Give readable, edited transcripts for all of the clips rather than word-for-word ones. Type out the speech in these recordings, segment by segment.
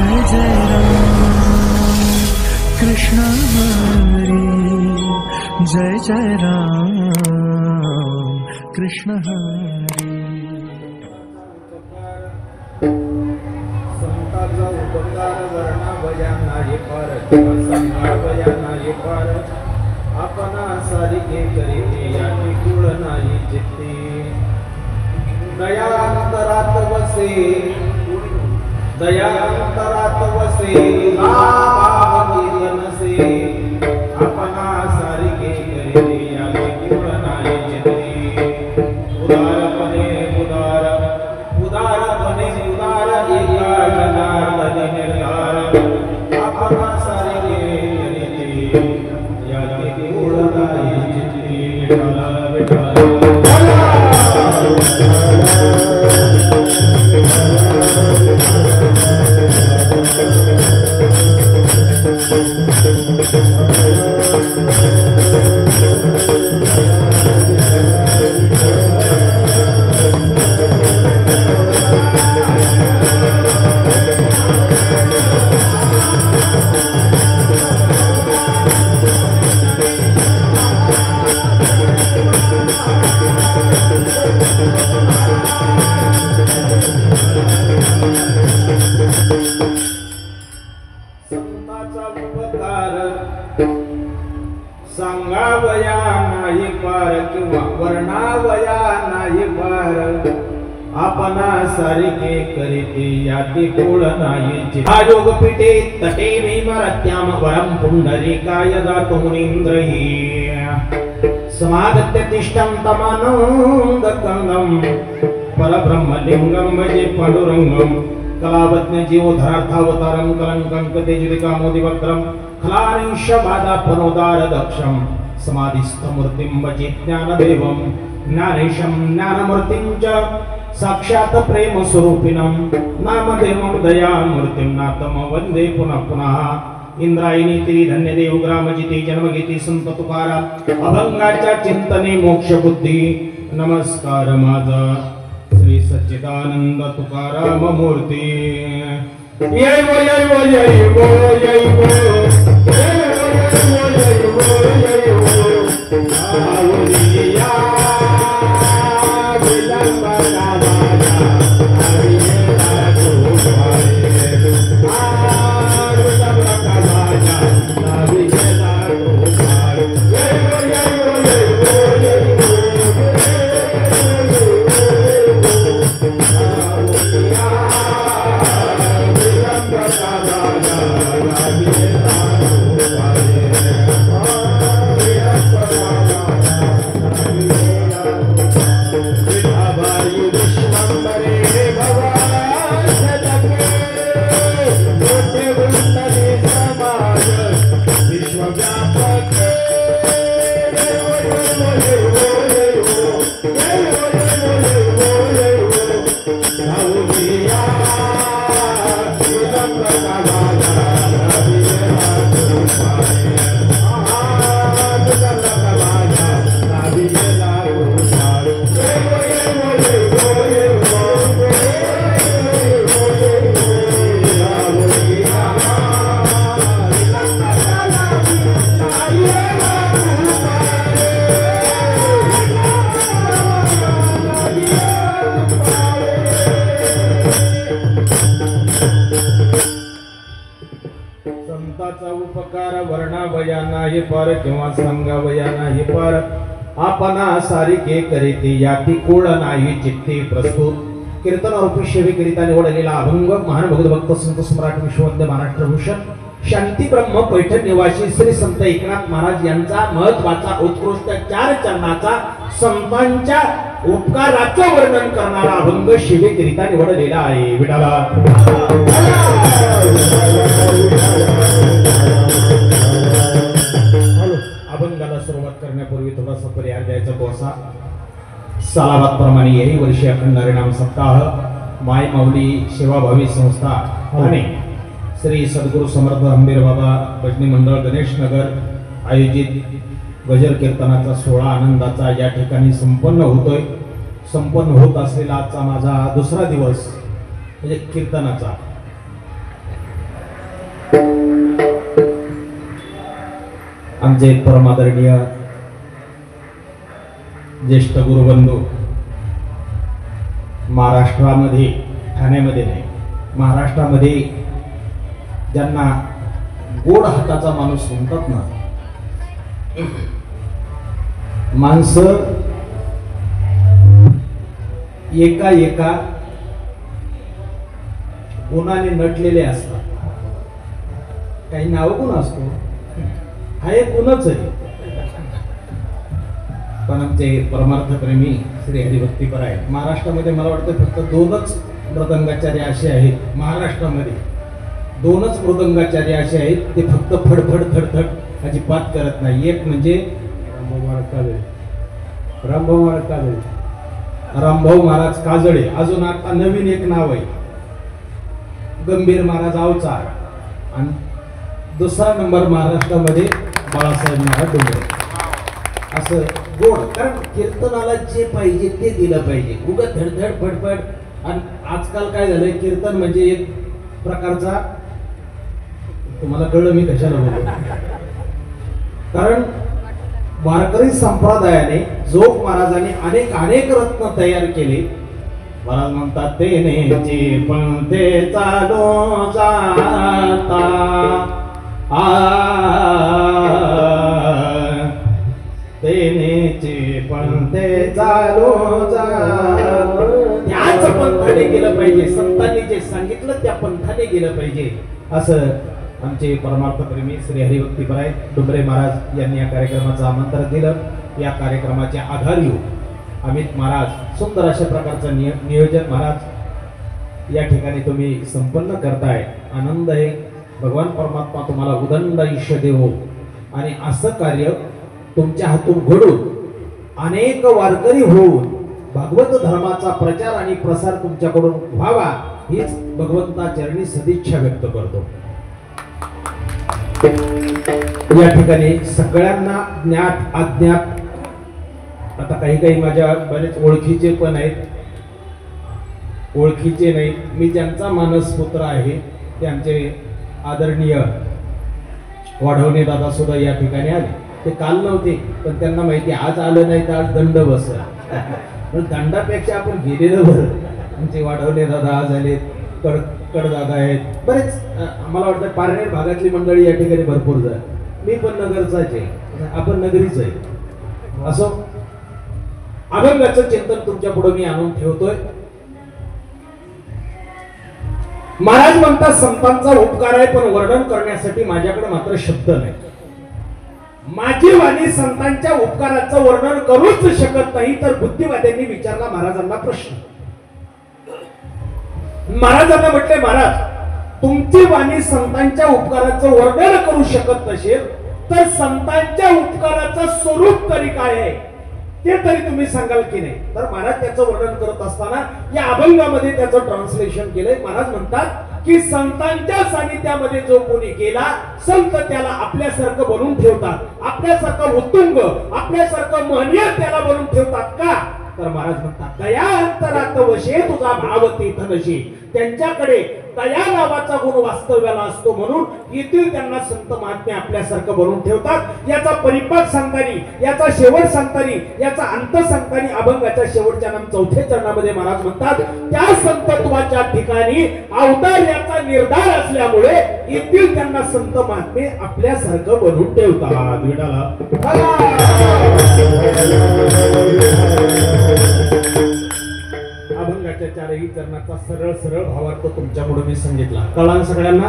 जय जय राम कृष्ण हरी जय जय राम कृष्ण हरी संताचा उपकार वर्णावया नाही पार संगावया नाही पार आपणा सारिके करीते याची कुळ नाही चित्ती दयान्तरात वसे नसे आपणा सारिके करीते याची कुळ नाही चित्ती उदारपणे उदार एका जनार्दनी निर्धार आपणा सारिके करीते याची कुळ नाही चित्ती विठ्ठल संताचा उपकार सांगावया नाही पार किंवा वर्णावया नाही पार आपणा सारिके करीते याती कुळ नाही चित्ती योगपीठे तटे भीमरत्याम वरम पुंडरीकाय दातु मुनीन्द्रहि समागत्य तिष्ठं तमानन्दकन्दं परब्रह्मलिङ्गं भजे पाण्डुरङ्गं कलावज्ञ जीवोधरार्थावतारं कलंकं कतेजुदिकामोदिवक्त्रं खलानिशबाधापनोदार दक्षं समाधिस्थमूर्तिं भजे ज्ञानदेवं ज्ञानेशं ज्ञानमूर्तिं च साक्षात् प्रेम स्वरूपिणं नामदेवं दयामूर्तिं नाथं वन्दे पुनः पुनः इंद्रायणी तिरी धन्यदेव ग्रामजिते जन्मगीती संत तुकारा अभंगाच्या चिंतने मोक्ष बुद्धी नमस्कार माझा श्री सच्चिदानंद तुकाराम मूर्ती जय वो जय वो जय वो जय वो जय वो आवलिया विलंबना राजा हरिया तो उपकार वर्णावया नाही पार किंवा सांगावया नाही पार आपणा सारिके करीते याती कुळ नाही चित्ती प्रस्तुत कीर्तन रूपी सेवेकरिता निवडलेला अभंग महान भगवत संत सम्राट विश्ववंद्य महाराष्ट्र भूषण शांती ब्रह्म पैठण निवासी श्री संत एकनाथ महाराज यांचा महत्वाचा उत्कृष्ट 4 चरणाचा संतांच्या उपकाराचे वर्णन करणारा अभंग सेवेकरिता निवडलेला आहे विठाला अभंगाला सुरुवात करण्यापूर्वी थोडासा पर्याय द्यायचा तो असा सालाबाद प्रमाणे यही वर्षी अखंड हरिनाम सप्ताह माय माऊली सेवाभावी संस्था आणि श्री सद्गुरु समर्थ हंबीर बाबा भजनी मंडळ गणेश नगर आयोजित गजर कीर्तनाचा सोहळा आनंदाचा या ठिकाणी संपन्न होतोय। संपन्न होत असलेला आजचा माझा दुसरा दिवस म्हणजे कीर्तनाचा आमचे परमादरणीय ज्येष्ठ गुरुबंधू, महाराष्ट्रामध्ये, ठाण्यामध्ये नाही, महाराष्ट्रामध्ये ज्यांना गोड हाताचा माणूस म्हणतात ना, माणसं एका एका गुणाने नटलेले असतात. काही नाव गुण असतो, हा एक गुणच आहे. पण आमचे परमार्थप्रेमी श्री हरिभक्तीपर आहे. महाराष्ट्रामध्ये मला वाटतं फक्त 2च मृदंगाचार्य असे आहेत. महाराष्ट्रामध्ये 2च मृदंगाचार्य असे आहेत, ते फक्त फडफड थडथड अजिबात करत नाही. एक म्हणजे रामभाऊ महाराज काजळे. अजून आता नवीन एक नाव आहे, गंभीर महाराज अवचार. आणि दुसरा नंबर महाराष्ट्रामध्ये बाळासाहेब महाराज डोंगरे. असं गोड, कारण कीर्तनाला जे पाहिजे ते दिलं पाहिजे. उगाच धडधड फडफड. आणि आजकाल काय झालंय, कीर्तन म्हणजे एक प्रकारचा, तुम्हाला कळलं मी कशाला बोलतो, कारण वारकरी संप्रदायाने जोग महाराजांनी अनेक रत्न तयार केले. महाराज म्हणतात, तेनेची पंथे चालो जाता तेनेची पंथे चालो जाता. त्याच पंथाने गेलं पाहिजे, संतांनी जे सांगितलं त्या पंथाने गेलं पाहिजे, असं आमचे परमार्थप्रेमी श्री हरिभक्तीपराय डोंगरे महाराज यांनी या कार्यक्रमाचं आमंत्रण दिलं. या कार्यक्रमाचे आधारी अमित महाराज, सुंदर अशा प्रकारचं नियोजन महाराज या ठिकाणी तुम्ही संपन्न करताय. आनंद आहे. भगवान परमात्मा तुम्हाला उदंड आयुष्य देवो आणि असं कार्य तुमच्या हातून घडून अनेक वारकरी होऊन भागवत धर्माचा प्रचार आणि प्रसार तुमच्याकडून व्हावा, हीच भगवंता चरणी सदिच्छा व्यक्त करतो. या ठिकाणी सगळ्यांना ज्ञात अज्ञात, आता काही माझ्या बरेच ओळखीचे पण आहेत, ओळखीचे नाही. मी ज्यांचा मानसपुत्र आहे ते आमचे आदरणीय वाढवणे दादा सुद्धा या ठिकाणी आले. ते काल नव्हते, पण त्यांना माहिती आज आलं नाही तर आज दंड बसल. दंडापेक्षा आपण गेलेलं बरं. आमचे वाढवणे दादा आज आले, कडदादा आहेत, बरेच मला वाटतं पारनेर भागातली मंडळी या ठिकाणी भरपूर जण. मी पण नगरचाच आहे, आपण नगरीच आहे. असं अभंगाचं चिंतन तुमच्या पुढे मी आणून ठेवतोय. महाराज म्हणतात, संतांचा उपकार आहे, पण वर्णन करण्यासाठी माझ्याकडे मात्र शब्द नाही. माझी वाणी संतांच्या उपकाराचं वर्णन करूच शकत नाही. तर बुद्धिवाद्यांनी विचारला महाराजांना प्रश्न. महाराजांना म्हटले, महाराज तुमची वाणी संतांच्या उपकाराचं वर्णन करू शकत नसेल तर संतांच्या उपकाराचं स्वरूप तरी काय आहे ते तरी तुम्ही सांगाल की नाही. तर महाराज त्याचं वर्णन करत असताना या अभंगामध्ये त्याचं ट्रान्सलेशन केलंय. महाराज म्हणतात की संतांच्या सानिध्यामध्ये जो कोणी गेला, संत त्याला आपल्यासारखं बनवून ठेवतात, आपल्यासारखं उत्तुंग, आपल्यासारखं महनीय त्याला बनवून ठेवतात. का? तर महाराज म्हणतात, दया अंतरात वशे तुझा भाव तीर्थनशी. त्यांच्याकडे दया नावाचा गुण वास्तव्याला असतो, म्हणून येथील त्यांना संत महात्मे आपल्यासारखं बनवून ठेवतात. याचा परिपाक सांगतानी, याचा शेवट सांगतानी, याचा अंत सांगतानी अभंगाच्या शेवटच्या नाम 4थ्या चरणामध्ये महाराज म्हणतात, त्या संतत्वाच्या ठिकाणी अवतार्याचा निर्धार असल्यामुळे येथील त्यांना संत महात्मे आपल्यासारखं बनवून ठेवतात. विठाला अभंगाच्या 4ही चरणाचा सरळ सरळ भावार्थ तुमच्या पुढे मी सांगितला. कळाल सगळ्यांना?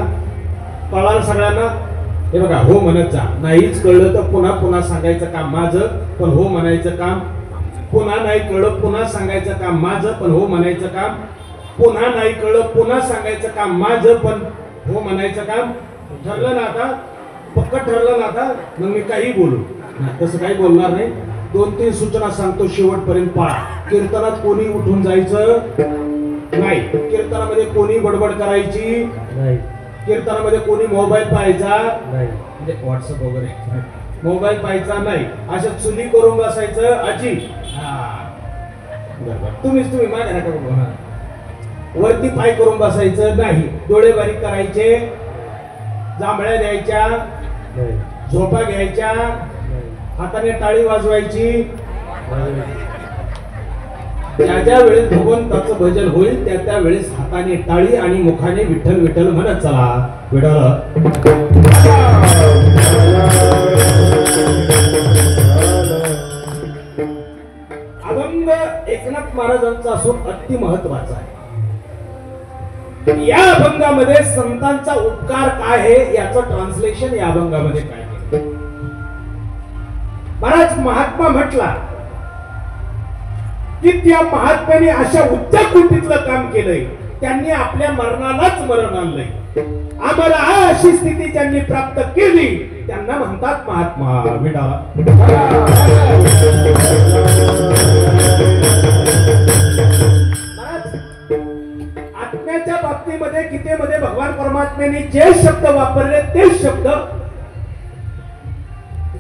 कळाल सगळ्यांना? हे बघा, हो म्हणत जा. नाहीच कळलं तर पुन्हा पुन्हा सांगायचं काम माझं, पण हो म्हणायचं काम. पुन्हा नाही कळलं पुन्हा सांगायचं काम माझं, पण हो म्हणायचं काम. पुन्हा नाही कळलं पुन्हा सांगायचं काम माझं, पण हो म्हणायचं काम. ठरलं ना आता? पक्क ठरलं ना आता? मग मी काही बोलू तसं काही बोलणार नाही. 2-3 सूचना सांगतो, शेवटपर्यंत पाळा. कीर्तनात कोणी उठून जायचं नाही, कीर्तनामध्ये कोणी बडबड करायची नाही, कीर्तनामध्ये कोणी मोबाईल पाहायचा नाही, म्हणजे व्हॉट्सअप वगैरे मोबाईल पाहायचा नाही. अशा चुली करून बसायचं आजी. तुम्ही माझ्या नका वरती पाय करून बसायचं नाही, डोळे बारीक करायचे, जांभळ्या द्यायच्या, झोपा घ्यायच्या, हाताने टाळी वाजवायची. ज्या वेळेस भगवंताचं भजन होईल त्या वेळेस हाताने टाळी आणि मुखाने विठ्ठल विठ्ठल म्हणत चला. विठ्ठल अभंग एकनाथ महाराजांचा असून अति महत्वाचा आहे. या अभंगामध्ये संतांचा उपकार काय आहे याचं ट्रान्सलेशन या अभंगामध्ये काय आहे. महाराज महात्मा म्हटला की त्या महात्म्याने अशा उच्च कोटीतलं काम केलंय, त्यांनी आपल्या मरणालाच मरण आणलंय. आम्हाला अशी स्थिती ज्यांनी प्राप्त केली त्यांना म्हणतात महात्मा. आत्म्याच्या बाबतीमध्ये गीतेमध्ये भगवान परमात्म्याने जे शब्द वापरले तेच शब्द,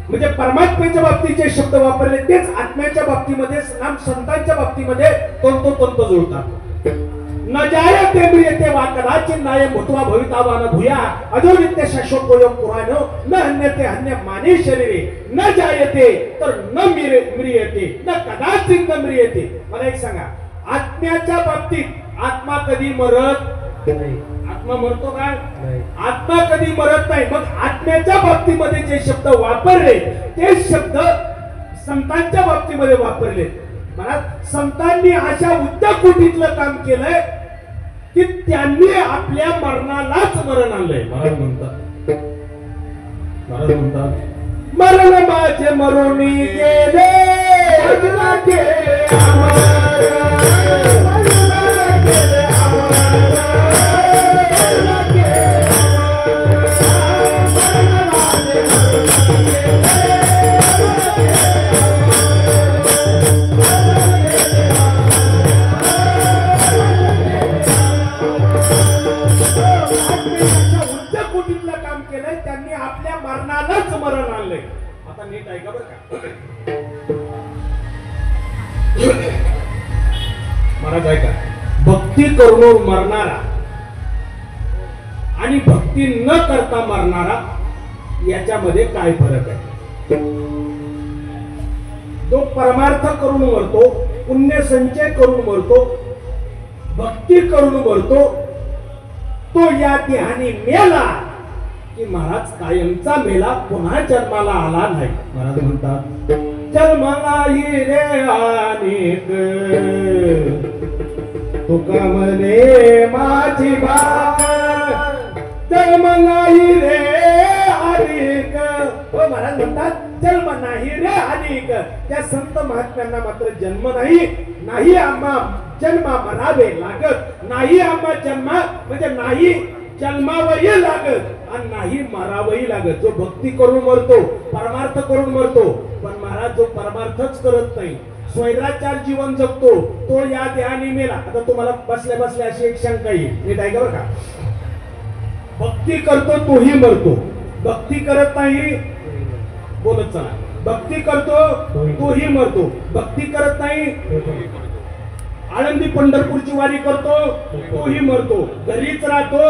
म्हणजे परमात्म्याच्या बाबतीत जे शब्द वापरले तेच आत्म्याच्या बाबतीमध्ये, संतांच्या बाबतीमध्ये तंतोतंत जुळतात. न जायते म्रियते वा कदाचिन्नाय भूत्वा भवितावान भूया अजो नित्य शाश्वतोयम पुराणो न हन्यते हन्य माने शरीरे न जायते तर न म्रियते न कदाचित न म्रियते. मला एक सांगा, आत्म्याच्या बाबतीत आत्मा कधी मरत नाही. आत्मा मरतो काय? आत्मा कधी मरत नाही. मग आत्म्याच्या बाबतीमध्ये जे शब्द वापरले ते शब्द संतांच्या बाबतीमध्ये वापरले. मला संतांनी अशा उच्च कोटीतलं काम केलंय की त्यांनी आपल्या मरणालाच मरण आणलंय. महाराज म्हणतात मरण माझे मरुणी गेले त्यांनी आपल्या मरणालाच मरण आणलंय. आता नीट ऐका बरं का महाराज, ऐका. भक्ती करून मरणारा आणि भक्ती न करता मरणारा याच्यामध्ये काय फरक आहे? तो परमार्थ करून मरतो, पुण्य संचय करून मरतो, भक्ती करून मरतो, तो या देहाने मेला की महाराज कायमचा मेला, पुन्हा जन्माला आला नाही. महाराज म्हणतात जन्माला रे अनेक तुका म्हणे माझी बात जन्माला रे अनेक. हो महाराज म्हणतात जन्म नाही रे अनेक. त्या संत महात्म्यांना मात्र जन्म नाही, नाही आम्हा जन्मा मरावे लागत, नाही आम्हा जन्मा म्हणजे नाही जन्मावही लागत आणि नाही मरावही लागत. जो भक्ती करून मरतो, परमार्थ करून मरतो, पण महाराज जो परमार्थच करत नाही, स्वैराचार जीवन जगतो, तो या देहाने मेला. आता तुम्हाला बसल्या बसल्या अशी एक शंका येईल, नीट ऐका बरं का. भक्ती करतो तोही मरतो, भक्ती करत नाही, बोलत चला, भक्ती करतो तोही मरतो, भक्ती करत नाही, आळंदी पंढरपूरची वारी करतो तोही मरतो, घरीच राहतो,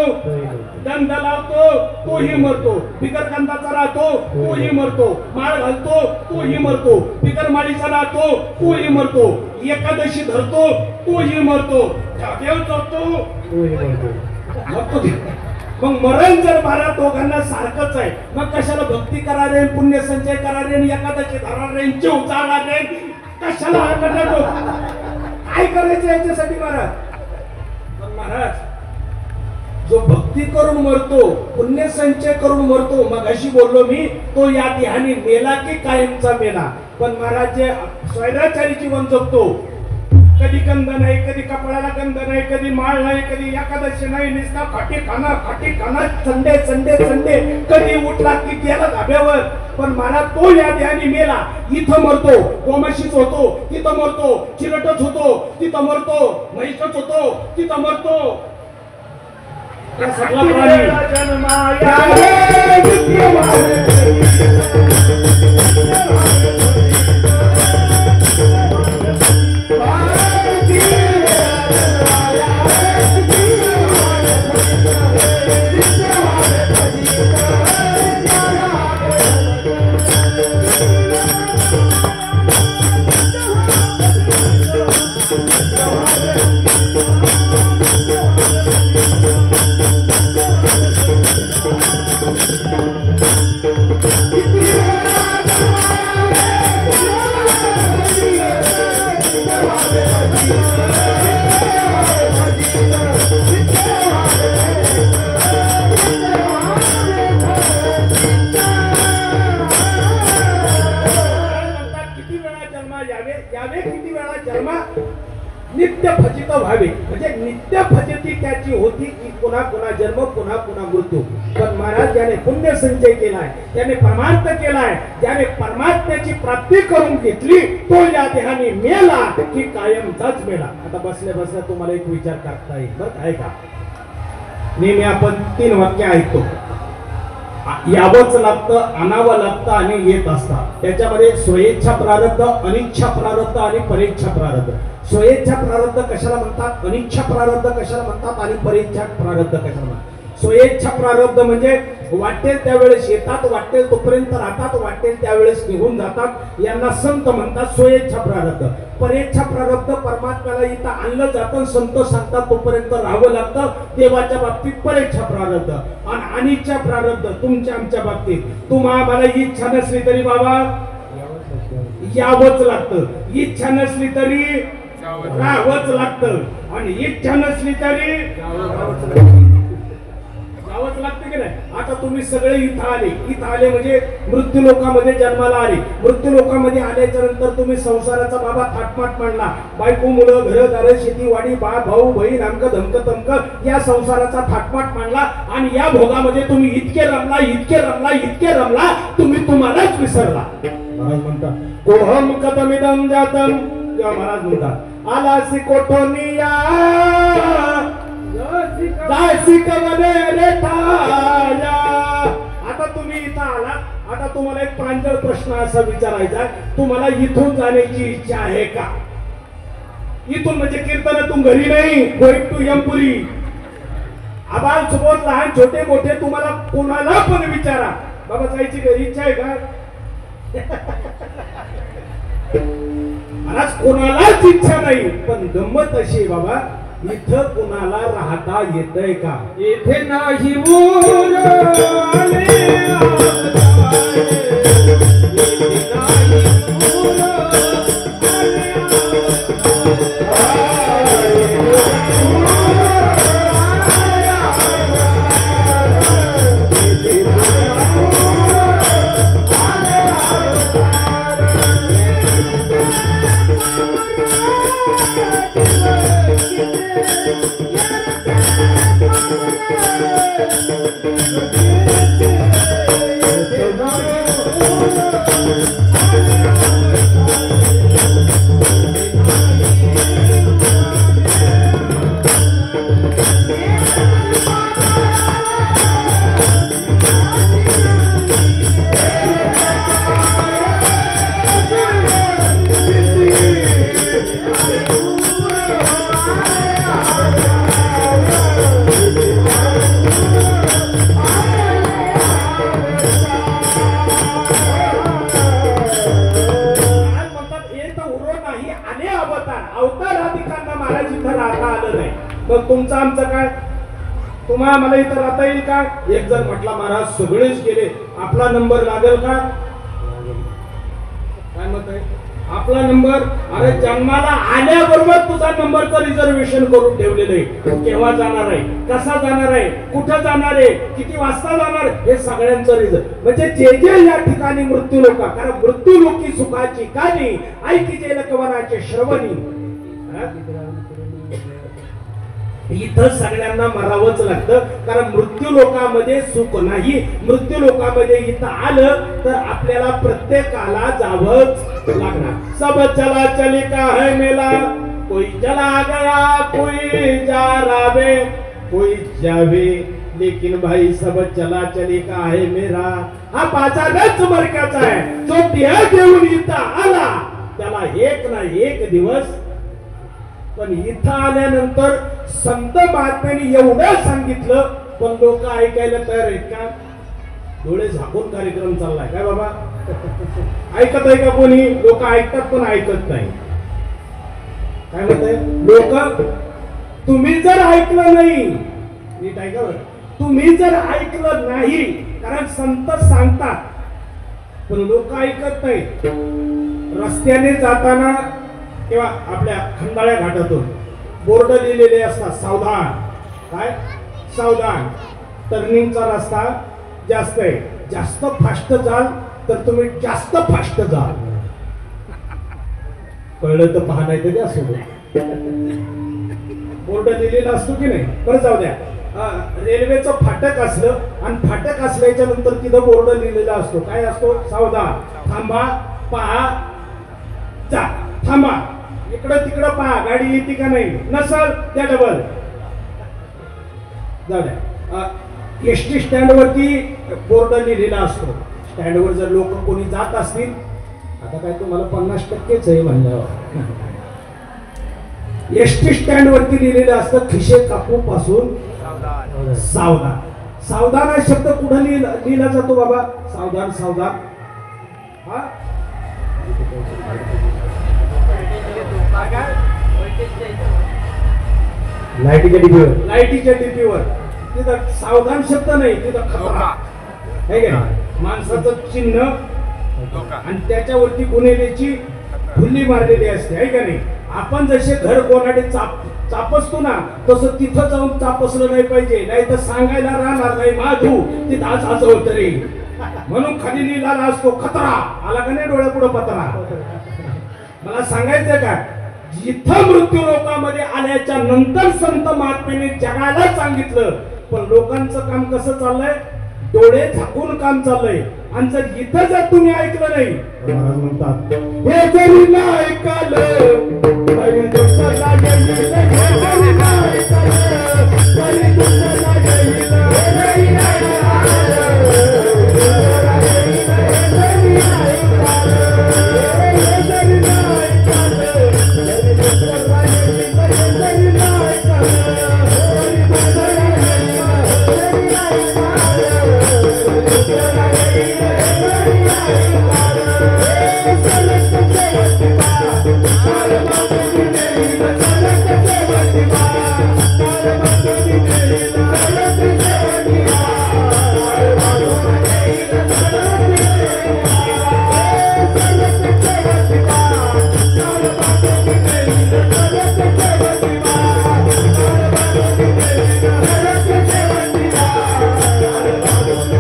गंध लावतो तोही मरतो, बिगर गंधाचा राहतो तोही मरतो, माळ घालतो तोही मरतो, बिगर माळीचा राहतो तोही मरतो, एकादशी धरतो तोही मरतो, देव जातो तोही मरतो. मग मरण जर महाराज दोघांना सारखंच आहे, मग कशाला भक्ती करा रे, पुण्य संचय करा रे, एकादशी धरा रे, जीव जाळा रे, कशाला हा करणार? काय करायचं याच्यासाठी महाराज? पण महाराज जो भक्ती करून मरतो, पुण्य संचय करून मरतो, मग अशी बोललो मी, तो या देहाने मेला की कायमचा मेला. पण महाराज जे स्वैराचारी जीवन जगतो, कधी गंध नाही, कधी कपड्याला गंध नाही, कधी माळ नाही, कधी एकादशी नाही, नुसता खाटी खाना संडे संडे संडे, कधी उठला की गेला धाब्यावर. पण महाराज तो या देहाने मेला, इथं मरतो, गोमाशीच होतो तिथं मरतो, चिरटच होतो तिथं मरतो, म्हैसच होतो तिथं मरतो. सगळा प्राणी घ्यावी, म्हणजे नित्य फजिती त्याची होती की पुन्हा पुन्हा जन्म, पुन्हा पुन्हा मृत्यू. पण महाराज ज्याने पुण्य संचय केलाय, त्याने परमार्थ केलाय, ज्याने परमात्म्याची प्राप्ती करून घेतली, तो या देहाने मेला की कायमचाच मेला. आता बसल्या बसल्या तुम्हाला एक विचार करता येईल बरं काय का. नेहमी आपण 3 वाक्य ऐकतो, यावंच लागतं, आणावं लागतं आणि येत असतात. त्याच्यामध्ये स्वयेच्छा प्रारब्ध, अनिच्छा प्रारब्ध आणि परेच्छा प्रारब्ध. स्वयेच्छा प्रारब्ध कशाला म्हणतात, अनिच्छा प्रारब्ध कशाला म्हणतात आणि परेच्छा प्रारब्ध कशाला म्हणतात. स्वयेच्छा प्रारब्ध म्हणजे वाटेल त्यावेळेस येतात, वाटेल तोपर्यंत राहतात, वाटेल त्यावेळेस निघून जातात, यांना संत म्हणतात स्वयेच्छा प्रारब्ध. परेच्छा प्रारब्ध परमात्म्याला इथं आणलं जातं, संत सांगतात तोपर्यंत राहावं लागतं, देवाच्या बाबतीत परेच्छा प्रारब्ध. आणि अनिच्छा प्रारब्ध तुमच्या आमच्या बाबतीत, तुम्हाला मला इच्छा नसली तरी बाबा यावंच लागतं, इच्छा नसली तरी राहावंच लागतं, आणि इच्छा नसली तरी जावंच लागतं की नाही. आता तुम्ही सगळे इथं आले म्हणजे मृत्यू लोकामध्ये जन्माला आले. मृत्यू लोकामध्ये आल्याच्या नंतर तुम्ही संसाराचा बाबा थाटमाट मांडला, बायको मुलं घरदार शेती वाडी बा भाऊ बहीण अमक धमक तमक या संसाराचा थाटमाट मांडला, आणि या भोगामध्ये तुम्ही इतके रमला तुम्ही तुम्हालाच विसरला. महाराज म्हणतात कोहम कदमिदम जातम, तेव्हा महाराज म्हणतात आलासी कोठोनिया आता तुम्ही इथं आलात, आता तुम्हाला एक प्रांजळ प्रश्न असा विचारायचा, तुम्हाला इथून जाण्याची इच्छा आहे का. इथून म्हणजे कीर्तनातून घरी नाही, गोइंग टू यमपुरी. आबाल सुबोध लहान छोटे मोठे तुम्हाला कोणाला पण विचारा, बाबा जायची घरी इच्छा आहे का. महाराज कोणालाच इच्छा नाही, पण गंमत अशी बाबा इथं कुणाला राहता येतंय का. इथे नाही ऊर आले तुमचं आमचं काय, तुम्हाला मला इथं राहता येईल का. एक जण म्हटला महाराज सगळेच गेले, आपला नंबर लागेल का. काय मत आहे आपला नंबर. अरे जन्माला आल्याबरोबर तुझा नंबरचं रिझर्वेशन करून ठेवलेलं आहे. तू केव्हा जाणार आहे, कसा जाणार आहे, कुठं जाणार आहे, किती वाजता जाणार, हे सगळ्यांचं रिझर्व. म्हणजे जे या ठिकाणी मृत्यू लोका, कारण मृत्यू लोकी सुखाची कानी ऐकी जे लकवनाचे श्रवणी. इथं सगळ्यांना मरावंच लागतं, कारण मृत्यू लोकामध्ये सुख नाही. मृत्यू लोकामध्ये इथं आलं तर आपल्याला प्रत्येकाला जावंच लागणार. सब चला चली का है मेला, कोई चला गया कोई जा रावे, कोई जावे लेकिन भाई सब चला चली का है मेरा. हा बाजारच मरकाचा आहे. जो देह घेऊन इथं आला त्याला एक ना एक दिवस. पण इथं आल्यानंतर संत महात्म्यांनी एवढं सांगितलं, पण लोक ऐकायला तयार आहेत का. डोळे झाकून कार्यक्रम चाललाय काय बाबा. ऐकत आहे का कोणी. लोक ऐकतात पण ऐकत नाही. काय म्हणताय लोक. तुम्ही जर ऐकलं नाही, नीट ऐका बरं, तुम्ही जर ऐकलं नाही, कारण संत सांगतात पण लोक ऐकत नाही. रस्त्याने जाताना किंवा आपल्या खंडाळ्या घाटातून बोर्ड लिहिलेले असतात, सावधान. काय सावधान, टर्निंगचा रस्ता जास्त आहे, जास्त फास्ट जाल तर तुम्ही जास्त फास्ट जाल. कळलं तर पहा, नाही तर द्या सोडून. बोर्ड लिहिलेला असतो की नाही. बरं जाऊ द्या, रेल्वेचं फाटक असलं आणि फाटक असल्याच्या नंतर तिथं बोर्ड लिहिलेला असतो. काय असतो? सावधान, थांबा, पहा, जा, थांबा, इकडं तिकडं पहा, गाडी येते का नाही. नसल त्या डबल. जाऊ द्या, एसटी स्टँड वरती बोर्ड लिहिलेला असतो. स्टँडवर जर लोक कोणी जात असतील, आता काय तुम्हाला 50%च आहे म्हणल्यावर, एसटी स्टँड वरती लिहिलेलं असतं खिशे कापू पासून सावधान. सावधान हा शब्द कुठं लिहिला जातो बाबा? सावधान, सावधान. हा, लाईटीच्या डीपीवर तिथं सावधान शब्द नाही, तिथं खतरा आहे का नाही? माणसाचं चिन्ह आणि त्याच्यावरती गुन्हेगारीची फुल्ली मारलेली असते, आहे का नाही? आपण जसे घर कोणाडे चापसतो ना, तसं तिथं जाऊन चापसलं नाही पाहिजे, नाही तर सांगायला राहणार नाही माधू तिथं आज होत रे. म्हणून खाली लिहिलेला असतो खतरा. आला का नाही डोळ्यापुढं पत्रा? मला सांगायचं का, जिथं मृत्यू लोकांमध्ये आल्याच्या नंतर संत महात्म्याने जगाला सांगितलं, पण लोकांचं काम कसं चाललंय? डोळे झाकून काम चाललंय. आणि जर इथं जर तुम्ही ऐकलं नाही, महाराज म्हणतात हे जरी नाही ऐकलं तरी दुसरा येईल, हे जरी नाही ऐकलं तरी दुसरा येईल,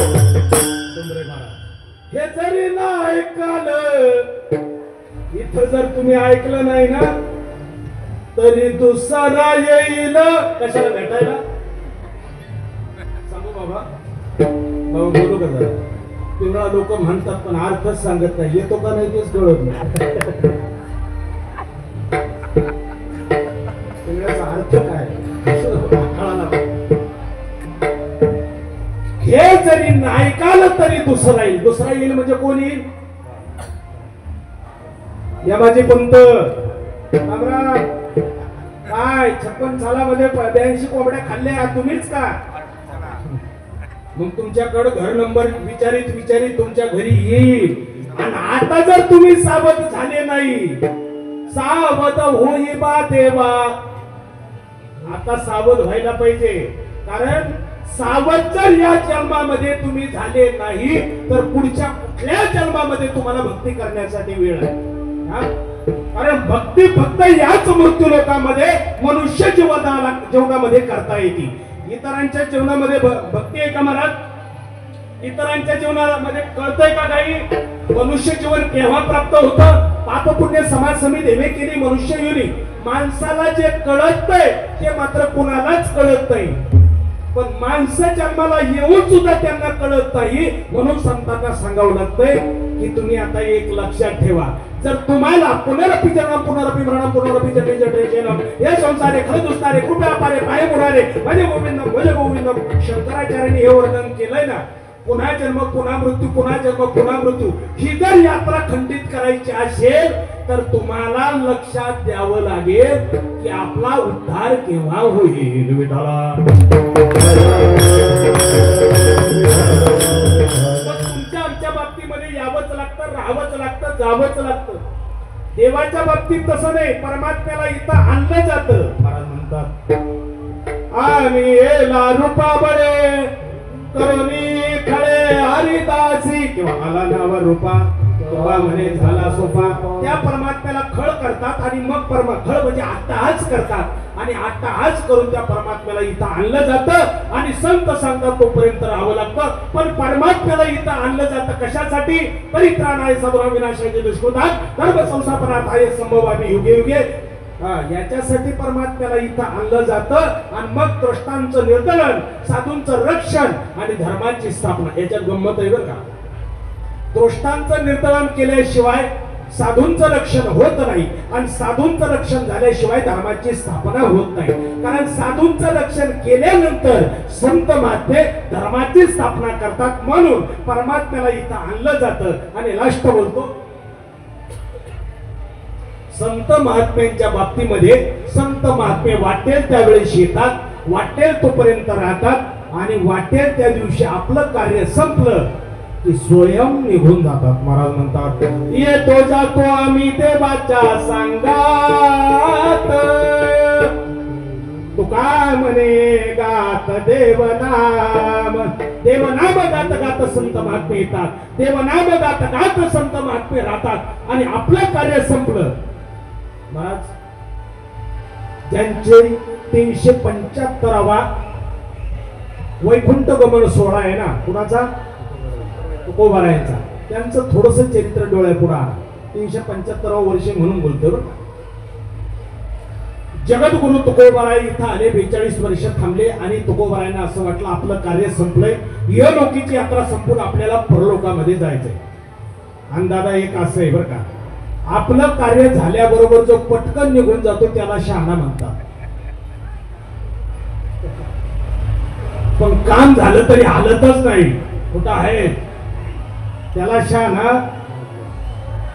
हे जरी नाही हे जरी ना ऐकलं, इथं जर तुम्ही ऐकलं नाही ना, तरी दुसरा येईल. कशाला भेटायला? सांगू बाबा, बोलू का जरा? तेवढा लोक म्हणतात पण अर्थच सांगत नाही. येतो का नाही तेच कळत नाही. तेवढ्याचा अर्थ काय हे जरी नाही ऐकालं तरी दुसरा येईल. दुसरा येईल म्हणजे कोण येईल? या माझे पंत काय 56 सालामध्ये 82 कोंबड्या खाल्ल्या तुम्हीच का? मग तुमच्याकडे घर नंबर विचारित विचारित तुमच्या घरी येईल. आणि आता जर तुम्ही सावध झाले नाही, सावध होई बा देवा, आता सावध व्हायला पाहिजे. कारण सावध जर या जन्मामध्ये तुम्ही झाले नाही, तर पुढच्या कुठल्या जन्मामध्ये तुम्हाला भक्ती करण्यासाठी वेळ आहे. कारण भक्ती फक्त याच मृत्यू लोकांमध्ये मनुष्य जीवनामध्ये करता येते. इतरांच्या जीवनामध्ये भक्ती आहे का महाराज? इतरांच्या जीवनामध्ये कळतंय का काही? मनुष्य जीवन केव्हा प्राप्त होतं? पाप पुण्य समाज समिती हेमे केली मनुष्य योनी. माणसाला जे कळत नाही ते मात्र कुणालाच कळत नाही. पण माणसं जन्माला येऊन सुद्धा त्यांना कळत नाही. म्हणून संतांना सांगावं लागतंय की तुम्ही आता एक लक्षात ठेवा, जर तुम्हाला पुनरपि जन्म पुनरपि मरण पुनरपि जन्म जन्म हे संसारे खरं दुसणारे कृपया पारे पाय मुरारे भज गोविंदम भज गोविंदम. शंकराचार्यांनी हे वर्णन केलंय ना, पुन्हा जन्म पुन्हा मृत्यू पुन्हा जन्म पुन्हा मृत्यू. ही जर यात्रा खंडित करायची असेल तर तुम्हाला लक्षात द्यावं लागेल की आपला उद्धार केव्हा होईल. विठाला तुमच्या आमच्या बाबतीमध्ये यावंच लागतं, राहावंच लागतं, जावंच लागतं. देवाच्या बाबतीत तसं नाही, परमात्म्याला इथं आणलं जातं. महाराज म्हणतात आम्ही येला रूपा बळे करुणी खळे हरिदासी किंवा आला नाव रूपा तुबा म्हणे झाला सोपा. त्या परमात्म्याला खळ करतात आणि मग खळ म्हणजे अट्टहास करतात आणि अट्टहास करून त्या परमात्म्याला इथं आणलं जातं आणि संत सांगतात तोपर्यंत राहावं लागतं. पण परमात्म्याला इथं आणलं जातं कशासाठी? परित्राणाय साधुना विनाशाय दुष्कृतात् धर्म संस्थापनार्थाय संभवामि युगे युगे. याच्यासाठी परमात्म्याला इथं आणलं जातं आणि मग दृष्टांचं निर्दलन, साधूंचं रक्षण आणि धर्माची स्थापना. याच्यात गंमत आहे बरं का. दृष्टांचं निर्दलन केल्याशिवाय साधूंचं रक्षण होत नाही आणि साधूंचं रक्षण झाल्याशिवाय धर्माची स्थापना होत नाही. कारण साधूंचं रक्षण केल्यानंतर संत महात्मे धर्माची स्थापना करतात. म्हणून परमात्म्याला इथं आणलं जातं आणि लास्ट बोलतो संत महात्म्यांच्या बाबतीमध्ये संत महात्मे वाटेल त्यावेळेस येतात, वाटेल तोपर्यंत राहतात आणि वाटेल त्या दिवशी आपलं कार्य संपलं की स्वयं निघून जातात. महाराज म्हणतात येतो जातो आम्ही देवाच्या सांगात तुका म्हणे गात देवनाम. देवनाम गात गात संत महात्मे येतात, देवनाम गात गात संत महात्मे राहतात आणि आपलं कार्य संपलं. महाराज ज्यांचे 375वा वैकुंठ गमन सोहळा आहे ना, कुणाचा? तुकोबारायांचा. त्यांचं थोडस चरित्र डोळ्यापुढे आलं. 375वा वर्ष म्हणून बोलतोय बरं. जगद्गुरु तुकोबाराय इथं आले, 42 वर्ष थांबले आणि तुकोबारायांना असं वाटलं आपलं कार्य संपलंय, इहलोकीची यात्रा संपून आपल्याला परलोकामध्ये जायचंय. आणि दादा एक असं आहे बरं का, आपलं कार्य झाल्याबरोबर जो पटकन निघून जातो त्याला शहाणा म्हणतात. पण काम झालं तरी हालतच नाही, कुठं आहे त्याला शहाणा.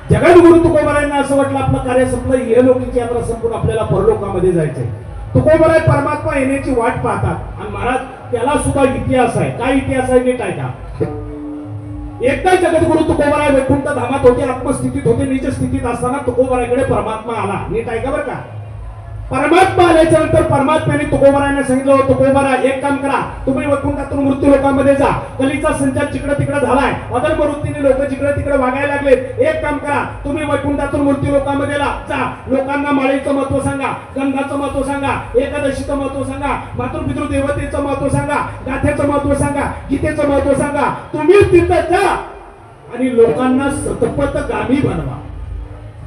जगद्गुरु तुकोबारायांना असं वाटलं आपलं कार्य संपलं, इहलोकीची यात्रा संपून आपल्याला परलोकामध्ये जायचंय. तुकोबाराय परमात्मा येण्याची वाट पाहतात आणि महाराज त्याला सुद्धा इतिहास आहे. काय इतिहास आहे नीट ऐका. एकदा जगद्गुरु तुकोबाराय वैकुंठ धामात होते, आत्मस्थितीत होते, निज स्थितीत असताना तुकोबारायकडे परमात्मा आला. नीट ऐका बरं का. परमात्मा आल्याच्या नंतर परमात्म्याने तुकोबारायांना सांगितलं तुकोबाराय एक काम करा, तुम्ही वैकुंठातून मृत्यू लोकांमध्ये जा. कलीचा संचार जिकडे तिकडे झालाय, अधर्म वृत्तीने लोक जिकडे तिकडे वागायला लागले. एक काम करा, तुम्ही वैकुंठातून मृत्यू लोकांमध्ये जा. लोकांना माळेचं महत्व सांगा, गंधाचं महत्व सांगा, एकादशीचं महत्व सांगा, मातृपितृ देवतेचं महत्व सांगा, गाथेचं महत्व सांगा, गीतेचं महत्व सांगा. तुम्ही तिथं जा आणि लोकांना सतपथगामी बनवा.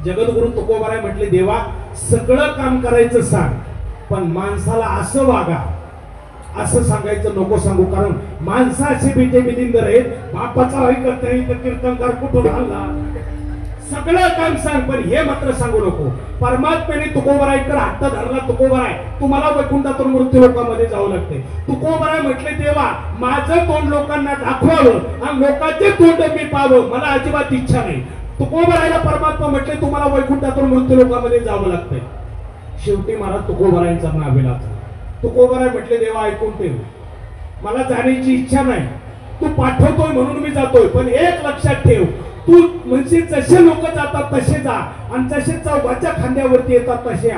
जगद्गुरु तुकोबाराय म्हटले देवा सगळं काम करायचं सांग, पण माणसाला असं वागा असं सांगायचं नको सांगू. कारण माणसाचे बेटे मिलिंदर आहेत, बापाचा ऐकत नाही तर कीर्तनकार कुठून आला. सगळं काम सांग पण हे मात्र सांगू नको. परमात्म्याने तुकोबारायकडे हट्ट धरला. तुकोबाराय तुम्हाला वैकुंठातून मृत्यू लोकांमध्ये जावं लागते. तुकोबाराय म्हटले देवा माझं तोंड लोकांना दाखवावं आणि लोकांचे तोंड मी पाहावं, मला अजिबात इच्छा नाही. तुकोबारायला परमात्मा म्हटले तुम्हाला वैकुंठातून मृत्यू लोकांमध्ये जावं लागतंय. शेवटी महाराज तुकोबारायांचा नाव दिला. तुकोबाराय म्हटले देवा ऐकून ठेव, मला जाण्याची इच्छा नाही, तू पाठवतोय म्हणून मी जातोय. पण एक लक्षात ठेव, तू म्हणजे जसे लोक जातात तसे जा आणि जसे चौघाच्या खांद्यावरती येतात तसे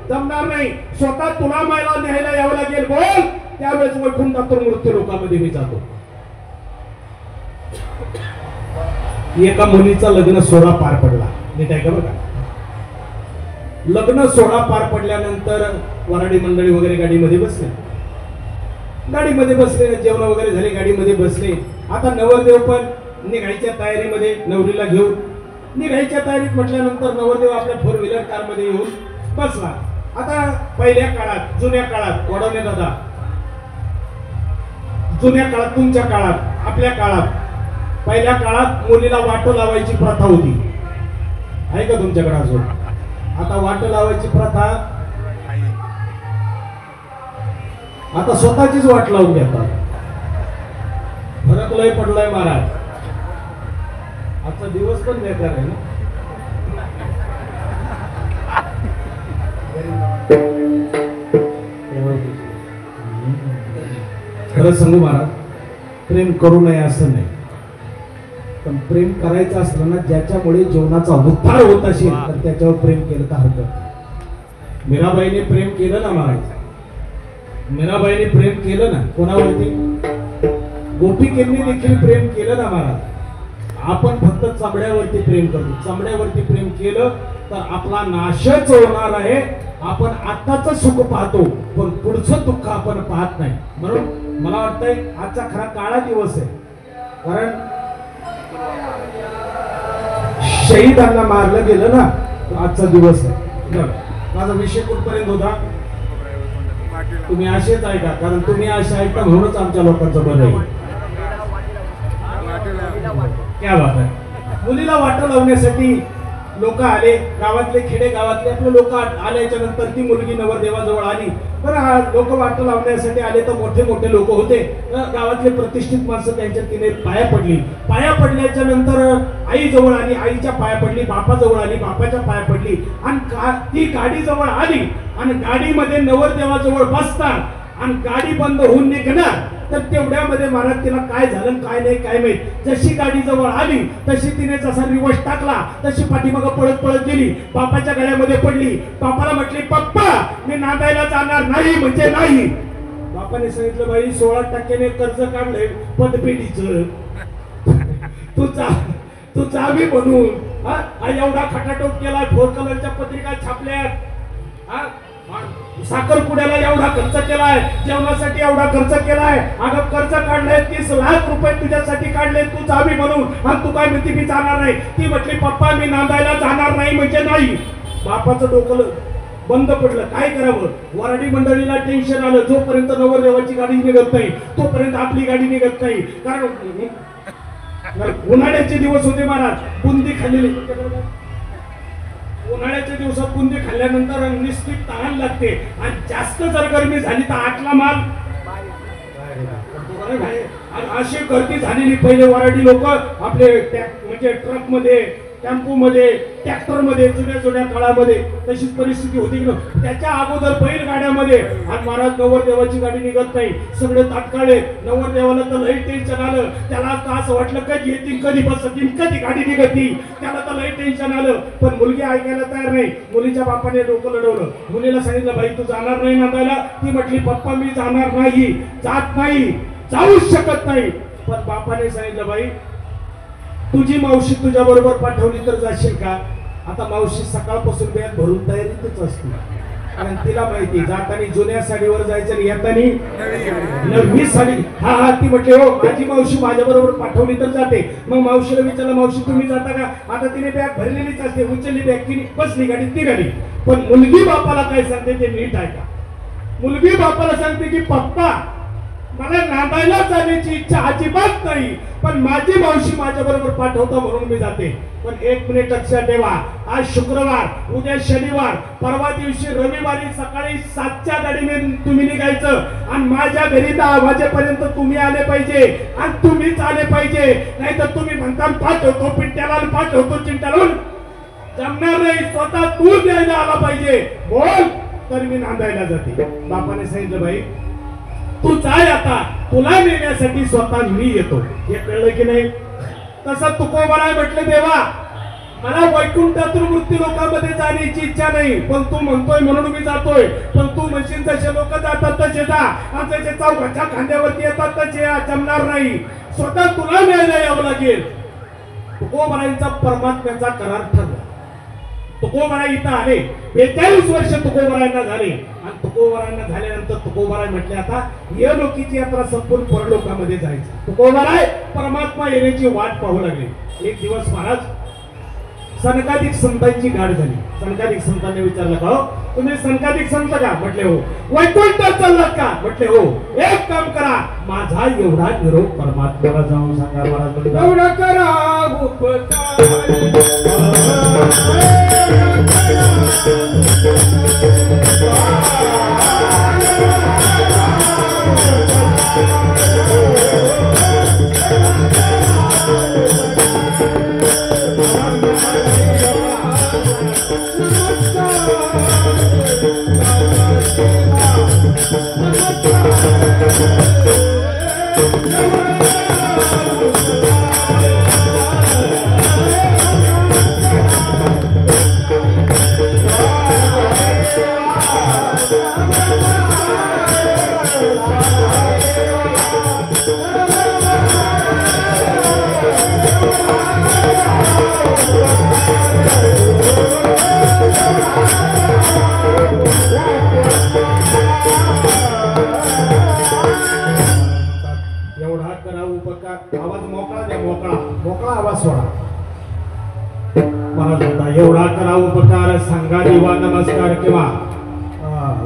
जमणार नाही. स्वतः तुला मायला न्यायला यावं लागेल बोल, त्यावेळेस वैकुंठातून मृत्यू लोकांमध्ये मी जातो. एका मुलीचा लग्न सोहळा पार पडला. नीट आहे का बघा. लग्न सोहळा पार पडल्यानंतर वराडी मंडळी वगैरे गाडीमध्ये बसले. गाडीमध्ये बसले, जेवण वगैरे झाले, गाडीमध्ये बसले. आता नवरदेव पण निघायच्या तयारीमध्ये, नवरीला घेऊन निघायच्या तयारीत म्हटल्यानंतर नवरदेव आपल्या 4 व्हीलर कार मध्ये येऊन बसला. आता पहिल्या काळात जुन्या काळात वडवणे दादा जुन्या काळात, तुमच्या काळात, आपल्या काळात, पहिल्या काळात मुलीला वाटं लावायची प्रथा होती. आहे का तुमच्याकडे अजून? आता वाटं लावायची प्रथा आता स्वतःचीच वाट लावून घेतात. फरक लय पडलाय महाराज. आजचा दिवस पण बेकार आहे ना. खरं सांगू महाराज, प्रेम करू नये असं नाही, पण प्रेम करायचं असलं ना ज्याच्यामुळे जीवनाचा उद्धार होत असेल तर त्याच्यावर प्रेम केलं तर हरकत नाही. मीराबाईने प्रेम केलं ना महाराज, मीराबाईने प्रेम केलं ना. कोणावरती? गोपिकेंनी देखील प्रेम केलं ना महाराज. आपण फक्त चमड्यावरती प्रेम करतो. चमड्यावरती प्रेम केलं तर आपला नाशच होणार आहे. आपण आताच सुख पाहतो पण पुढचं दुःख आपण पाहत नाही. म्हणून मला वाटतंय आजचा खरा काळा दिवस आहे, कारण शहीदांना मारलं गेलं ना, तो आजचा दिवस आहे. माझा विषय कुठपर्यंत होता? तुम्ही असेच ऐका, कारण तुम्ही असे ऐका म्हणूनच आमच्या लोकांचं बरं आहे. क्या बात आहे. मुलीला वाटं लावण्यासाठी लोक आले, गावातले, खेडे गावातले आपले लोक आल्याच्या नंतर ती मुलगी नवरदेवाजवळ आली. बरं, लोक वाटं लावण्यासाठी आले तर मोठे मोठे लोक होते, गावातले प्रतिष्ठित माणसं, त्यांच्या तिने पाया पडली. पाया पडल्याच्या नंतर आई जवळ आली, आईच्या पाया पडली, बापाजवळ आली, बापाच्या पाया पडली, आणि ती गाडी जवळ आली आणि गाडीमध्ये नवरदेवाजवळ बसतात आणि गाडी बंद होऊन निघणार. तर तेवढ्यामध्ये महाराज तिला काय झालं काय नाही काय माहित. जशी गाडी जवळ आली तशी तिने जसा रिवर्स टाकला तशी पाठीमागं पळत पळत गेली, बापाच्या गळ्यामध्ये पडली. बापाला म्हटली, पप्पा मी नांदायला जाणार नाही म्हणजे नाही. बापाने सांगितलं, बाई 16% कर्ज काढलंय पतपेढीचं, तू जावी म्हणून एवढा खटाटोप केला, 4 कलरच्या पत्रिका छापल्या, साखरपुड्याला एवढा खर्च केलाय, जेवणासाठी एवढा खर्च केलाय, अगं कर्ज काढलंय 30 लाख रुपये तुझ्यासाठी काढले, तू जावी म्हणून, आणि तू काय म्हणते मी जाणार नाही. ती म्हटली, पप्पा मी नांदायला जाणार नाही म्हणजे नाही. बापाचं डोकं बंद पडलं, काय करावं. वराडी मंडळीला टेन्शन आलं, जोपर्यंत नवरदेवाची गाडी निघत नाही तोपर्यंत आपली गाडी निघत नाही. कारण उन्हाळ्याचे दिवस होते महाराज, बुंदी खाल्लेली. उन्हाळ्याच्या दिवसात बुंदी खाल्ल्यानंतर निश्चित तहान लागते, आणि जास्त जर गरमी झाली तर आटला माल अशी गर्दी झालेली. पहिले वराडी लोक आपले म्हणजे ट्रक मध्ये, टेम्पो मध्ये, ट्रॅक्टर मध्ये, जुन्या काळामध्ये तशीच परिस्थिती होती की त्याच्या अगोदर बैलगाड्यामध्ये. आणि महाराज नवरदेवाची गाडी निघत नाही, सगळे तात्काळे. नवरदेवाला तर लई टेन्शन आलं, त्याला तर असं वाटलं कधी येतील, कधी बसतील, कधी गाडी निघती, त्याला तर लई टेन्शन आलं. पण मुलगी ऐकायला तयार नाही. मुलीच्या बापाने डोकं लढवलं, मुलीला सांगितलं, बाई तू जाणार नाही नांदायला. ती म्हटली, पप्पा मी जाणार नाही, जात नाही, जाऊच शकत नाही. पण बापाने सांगितलं, बाई तुझी मावशी तुझ्या बरोबर पाठवली तर जाशील का? आता मावशी सकाळपासून बॅग भरून तयारीतच असते, कारण तिला माहिती जाताना जुन्या साडीवर जायचं आणि येताना नवी साडी. हा ती म्हटली, हो माझी मावशी माझ्या बरोबर पाठवली तर जाते. मग मावशीला विचारलं, मावशी तुम्ही जाता का? आता तिने बॅग भरलेलीच असते, उचलली बॅग की बसली गाडीत निघाली. पण मुलगी बापाला काय सांगते ते नीट ऐका. मुलगी बापाला सांगते की पप्पा मला नांदायला जाण्याची इच्छा अजिबात नाही, पण माझी मावशी माझ्या बरोबर पाठवता म्हणून मी जाते. पण 1 मिनिट लक्षात ठेवा, आज शुक्रवार, उद्या शनिवार, परवा दिवशी रविवारी सकाळी 7च्या गाडीने तुम्ही निघायचं, आणि माझ्या घरी 10 वाजेपर्यंत तुम्ही आले पाहिजे, आणि तुम्हीच आले पाहिजे. नाही तर तुम्ही म्हणता पाठवतो पिंट्याला, पाठवतो चिंट्याला, जमणार नाही. स्वतः तू द्यायला आला पाहिजे, बोल तर मी नांदायला जाते. बापाने सांगितलं, बाई तू जाय, आता तुला नेण्यासाठी स्वतः मी येतो. हे कळलं की नाही? तसं तुकोबाराय म्हटलं, देवा मला वैकुंठातून मृत्यू लोकांमध्ये जाण्याची इच्छा नाही, पण तू म्हणतोय म्हणून मी जातोय. पण तू म्हणशील तसे लोक जातात तसे जा, आणि तसे चौघाच्या खांद्यावरती येतात तसे जमणार नाही. स्वतः तुला न्यायला यावं लागेल. तुकोबारायांचा परमात्म्याचा करार ठरला. तुकोबाराय इथं आले, 42 वर्ष तुकोबारायांना झाले, आणि तुकोबारायांना झाल्यानंतर तुकोबाराय म्हटले, आता या लोकीची यात्रा संपूर्ण परलोकामध्ये जायचं. तुकोबाराय परमात्मा येण्याची वाट पाहू लागले. एक दिवस महाराज सनकाधिक संतांची गाठ झाली. सनकाधिक संतांनी विचारलं का हो तुम्ही सनकाधिक संत का? म्हटले हो. वैकुंठात चाललात का? म्हटले हो. एक काम करा माझा एवढा निरोप परमात्म्याला जाऊन सांगा. महाराज एवढा करा उपकार एवढा करा उपकार सांगा देवा नमस्कार किंवा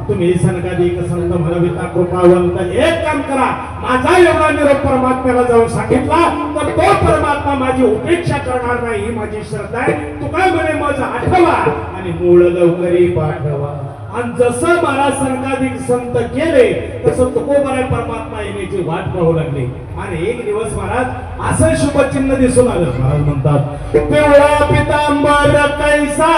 तुम्ही सनकाधिक संत म्हणविता कृपावंत. एक काम करा माझा एवढा निरोप परमात्म्याला जाऊन सांगितला तर तो परमात्मा माझी उपेक्षा करणार नाही ही माझी श्रद्धा आहे. तू काय म्हणे माझं आठवा आणि मूळ लवकरी पाठवा. आणि जसं मला सनकाधिक संत केले तसं तुकोबारा परमात्मा येण्याची वाट पाहू लागली. आणि एक दिवस महाराज असं शुभचिन्ह दिसून आलं. महाराज म्हणतात पिवळा पितांबर कैसा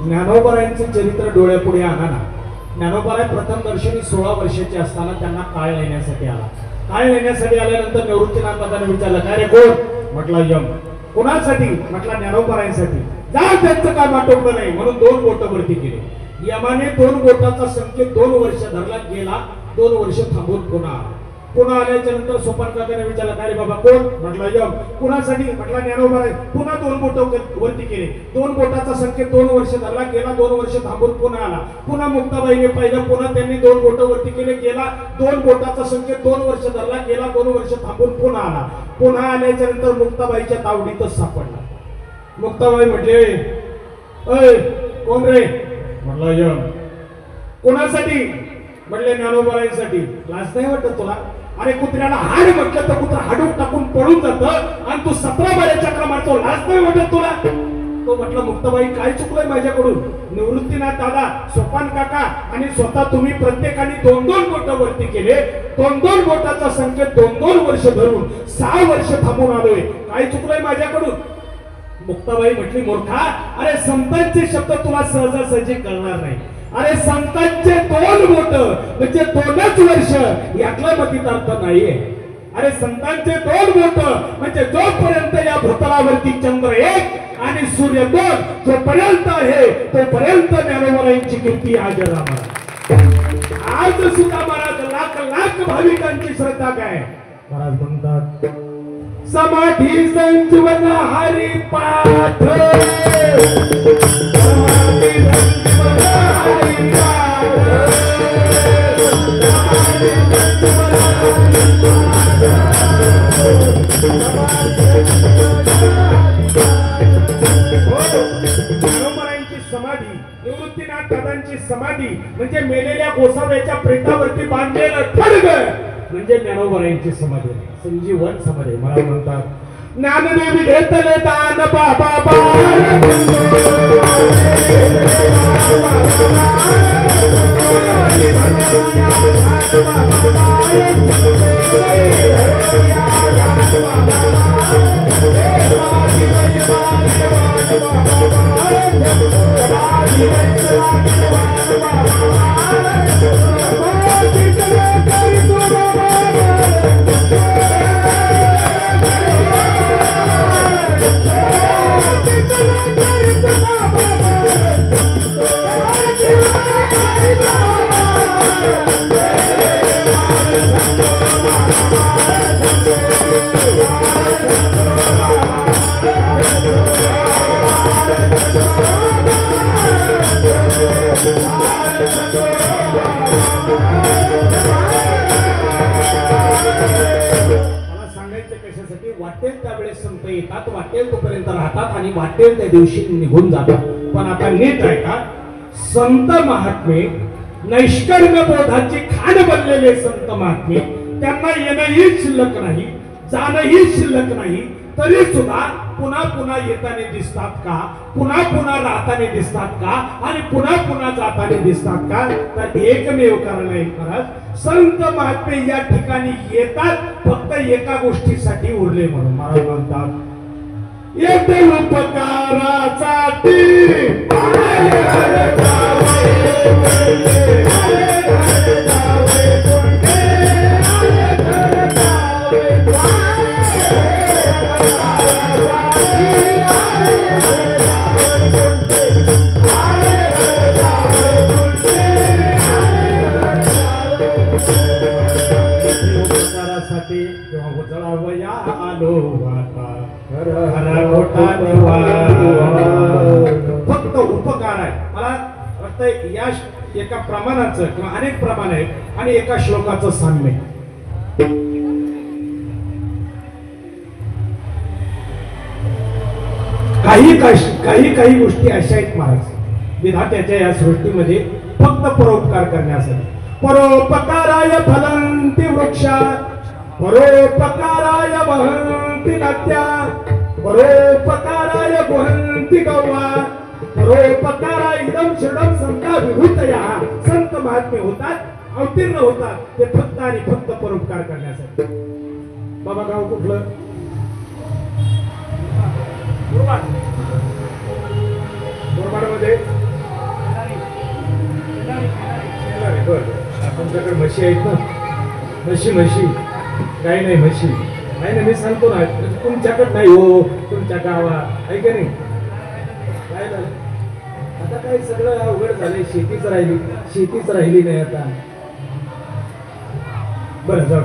ज्ञानोबारायांचे चरित्र डोळ्यापुढे आणा ना. ज्ञानोबाराय प्रथम दर्शनी 16 वर्षाचे असताना त्यांना काळ लेण्यासाठी आला. काळ लेण्यासाठी आल्यानंतर निवृत्तीनाथाने विचारलं काय रे कोण? म्हटलं यम. कोणासाठी? म्हटलं ज्ञानोबारायांसाठी. जा त्यांचं काय वाटवलं नाही म्हणून 2 बोट वरती केले. यमाने 2 बोटाचा संकेत 2 वर्ष धरला गेला. 2 वर्ष थांबून पुन्हा आल्याच्या नंतर सोपान काकाने विचारलं काय रे बाबा कोण? म्हटलं यम. कुणासाठी? म्हटलं ज्ञानोबाराय. पुन्हा 2 बोट वरती केले. 2 बोटाचा संकेत 2 वर्ष धरला गेला. 2 वर्ष थांबून पुन्हा आला. पुन्हा मुक्ताबाईने पाहिलं. पुन्हा त्यांनी 2 बोट वरती केले गेला. 2 बोटाचा संकेत 2 वर्ष धरला गेला. 2 वर्ष थांबून पुन्हा आला. पुन्हा आल्याच्या नंतर मुक्ताबाईच्या तावडीतच सापडला. मुक्ताबाई म्हटले अय कोण रे? म्हटलं यम. कोणासाठी? म्हटले ज्ञानोबारायांसाठी. लाज नाही वाटत तुला? अरे कुत्र्याला हाड म्हटलं तर कुत्रा हाडून टाकून पळून जातं आणि तू 17 बाऱ्या चक्रा मारतो. लाज नाही वाटत तुला? तो म्हटलं मुक्ताबाई काय चुकलंय माझ्याकडून? निवृत्तीनाथ दादा, सोपान काका आणि स्वतः तुम्ही प्रत्येकाने 2-2 बोट वरती केले. 2-2 बोटाचा संकेत 2-2 वर्ष धरून 6 वर्ष थांबून आलोय. काय चुकलंय माझ्याकडून? मुक्ताबाई म्हटली मूर्खा, अरे संतांचे शब्द तुला सहजासहजी कळणार नाही. अरे संतांचे 2 बोट म्हणजे 2च वर्ष यातला मतितार्थ नाहीये. अरे संतांचे 2 बोट म्हणजे जोपर्यंत या भूतलावरती चंद्र 1 आणि सूर्य 2 जोपर्यंत आहे तोपर्यंत ज्ञानोबारायांची कीर्ती आज राहणार. आज सुद्धा महाराज लाख भाविकांची श्रद्धा काय? महाराज म्हणतात समाधी संजीवन हरिपाठ समाधी निवृत्तीनाथ दादांची समाधी म्हणजे मेलेल्या गोसाव्याच्या प्रेतावरती बांधलेलं खड्ग म्हणजे ज्ञानोबरायांची समाधी आहे, संजीवन समाधी मला म्हणतात. ज्ञानदेवी घेतले दान बाबा वाटेल त्यावेळेस संत येतात, वाटेल तोपर्यंत राहतात आणि वाटेल त्या दिवशी निघून जातात. पण आता नीट ऐका, संत महात्मे नैष्कर्म्य बोधाची खाण बनलेले संत महात्मे, त्यांना येणंही शिल्लक नाही, जाणंही शिल्लक नाही, तरी सुद्धा पुन्हा पुन्हा येताना दिसतात का, पुन्हा पुन्हा राहताना दिसतात का आणि पुन्हा पुन्हा जाताना दिसतात का? तर एकमेव कारण आहे महाराज, संत महात्मे या ठिकाणी येतात फक्त एका गोष्टीसाठी उरले म्हणून. महाराज म्हणतात येते उपकारासाठी फक्त उपकार आहे. मला वाटतं या एका प्रमाणाचं किंवा अनेक प्रमाण आहेत आणि एका श्लोकाचं साम्य. काही गोष्टी अशा आहेत महाराज विधात्याच्या या सृष्टीमध्ये फक्त परोपकार करण्यासाठी. परोपकाराय फलंती वृक्षा, परोपकाराय वहन्ति नद्या, परोपकाराय गुहन्ति गौवा, परोपकाराय इदं शरणं संता विभूतया. संत महात्मे होतात, अवतीर्ण होतात ते फक्त आणि फक्त परोपकार करण्यासाठी. बाबा गाव कुठलं? मध्ये तुमच्याकडे म्हशी आहेत ना? म्हशी काही नाही, म्हशी नाही ना, मी सांगतो ना तुमच्याकडे नाही हो, तुमच्या गावात आहे का नाही? काय झालं आता? काय सगळं अवघड झालंय, शेतीच राहिली नाही आता. बरं जाऊ,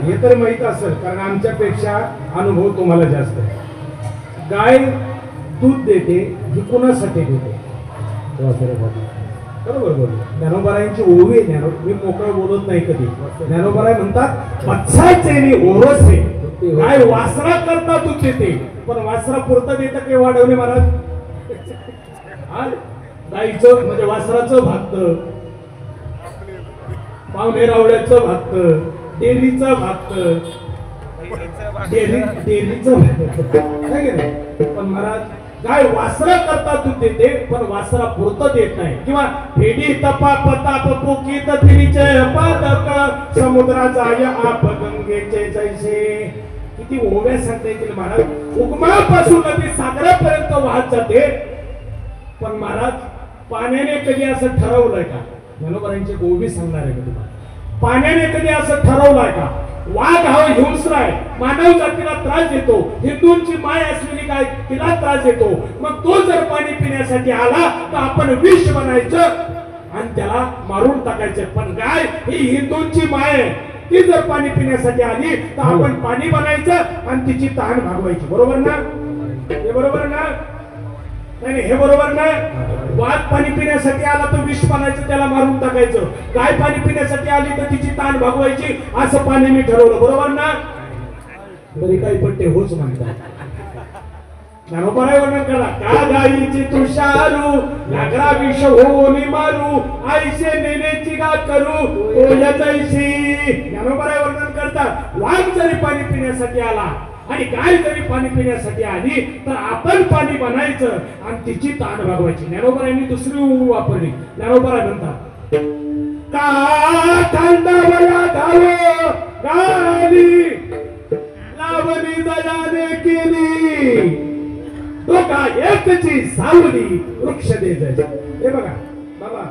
हे तर माहित असेल कारण आमच्यापेक्षा अनुभव तुम्हाला जास्त. गाय दूध देते ही कुणासाठी देते? बरोबर बोलतो. ज्ञानोबारायांची ओवी आहे, मी मोकळं बोलत नाही कधी. ज्ञानोबाराय म्हणतात वत्साचे ओरसे, गाय वासरा करता दूध देते पण वासरा पुरतं देतं काही वाढवणे महाराज. गाईचं म्हणजे वासराचं भागतं, पावणे रावळ्याचं भागतं, डेअरीचं भागतं, डेअरीचं पण महाराज गाय वासरा करता दूध देते पण वासरा पुरतं देत नाही. किंवा फेडी तपा पताप पोकीत तिरीचे पादक समुद्राचा आप गंगेचे जैसे. किती ओव्या सांगता येतील महाराज. उगमापासून नदी सागरापर्यंत वाहत जाते पण महाराज पाण्याने कधी असं ठरवलंय का? ज्ञानोबारायांची ओवी सांगणार आहे का तुम्हाला? पाण्याने कधी असं ठरवलंय का वाघ हा हिंस्र आहे, मानव जातीला त्रास देतो, हिंदूंची माय असलेली गाय तिला त्रास देतो, मग तो जर पाणी पिण्यासाठी आला तर आपण विष बनायचं आणि त्याला मारून टाकायचं. पण गाय ही हिंदूंची माय आहे, ती जर पाणी पिण्यासाठी आली तर आपण पाणी बनायचं आणि तिची तहान भागवायची. बरोबर ना? हे बरोबर ना? नाही हे बरोबर ना? वाघ पाणी पिण्यासाठी आला तर विष बनायचं, त्याला मारून टाकायचं. गाय पाणी पिण्यासाठी आली तर तिची ताण भागवायची, असं पाणी मी ठरवलं. बरोबर ना? तरी काही पट्टे होच म्हणतात. ज्ञानोबाराय वर्णन करा. का गायीची तुषारू नागरा विष होनी मारू, आईसे नेनेची गा करू ओ या जैसी. ज्ञानोबाराय वर्णन म्हणतात वाघ जरी पाणी पिण्यासाठी आला आणि गाय जरी पाणी पिण्यासाठी आली तर आपण पाणी बनायचं आणि तिची ताण भागवायची. ज्ञानोबरायांनी दुसरी ओळ वापरली. ज्ञानोबरा म्हणतात का थंडावया धाव गाली लावणी दयाने केली तो का एकची सावली वृक्ष दे जय. हे बघा बाबा,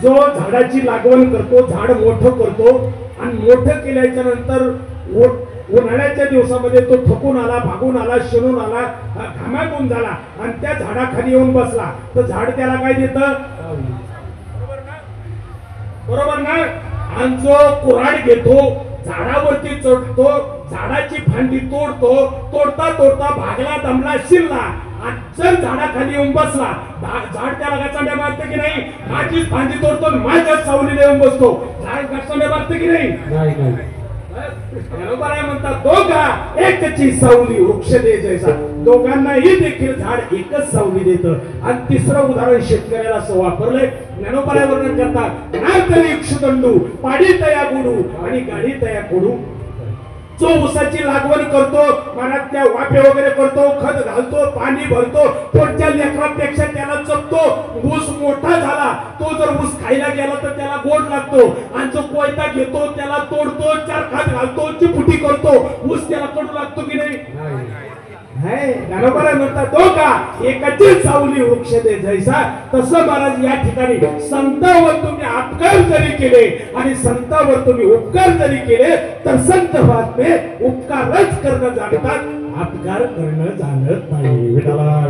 जो झाडाची लागवड करतो, झाड मोठं करतो आणि मोठं केल्याच्या नंतर उन्हाळ्याच्या दिवसामध्ये तो थकून आला, भागून आला, शिरून आला, घामाकून झाला आणि त्या झाडाखाली येऊन बसला तर झाड त्याला काय देतं? बरोबर ना? आणि जो कुऱ्हाड घेतो, झाडावरती चढतो, झाडाची फांदी तोडतो, तोडता तोडता भागला, दमला, शिरला आणि जर झाडाखाली येऊन बसला, झाड त्याला गचांड्या मारते की नाही? माझीच फांदी तोडतो, माझ्या सावलीला येऊन बसतो, झाड गचांड्या मारते की नाही? बरोबर आहे म्हणतात दोघा एकची सावली वृक्ष दे जैसा. दोघांनाही देखील झाड एकच सावली देतं. आणि तिसरं उदाहरण शेतकऱ्याला असं वापरलंय. ज्ञानोबराय वर्णन करतात नातरी इक्षुदंडू पाडी तया गुडू आणि गाडी तया कोडू. जो ऊसाची लागवड करतो, मनात त्या वाफे वगैरे करतो, खत घालतो, पाणी भरतो, पुढच्या लेकरापेक्षा त्याला जपतो, ऊस मोठा झाला, तो जर ऊस खायला गेला तर त्याला गोड लागतो आणि जो कोयता घेतो त्याला तोडतो, चार खत घालतो, चिपुटी करतो, ऊस त्याला कडू लागतो की नाही? बरोबर म्हणतात दोघा एकाची सावली वृक्ष दे जैसा. तसं महाराज या ठिकाणी संतावर तुम्ही अपकार जरी केले आणि संतावर तुम्ही उपकार जरी केले तर संत महात्मे उपकारच करणं जाणतात, अपकार करणं जाणत नाही. विठाला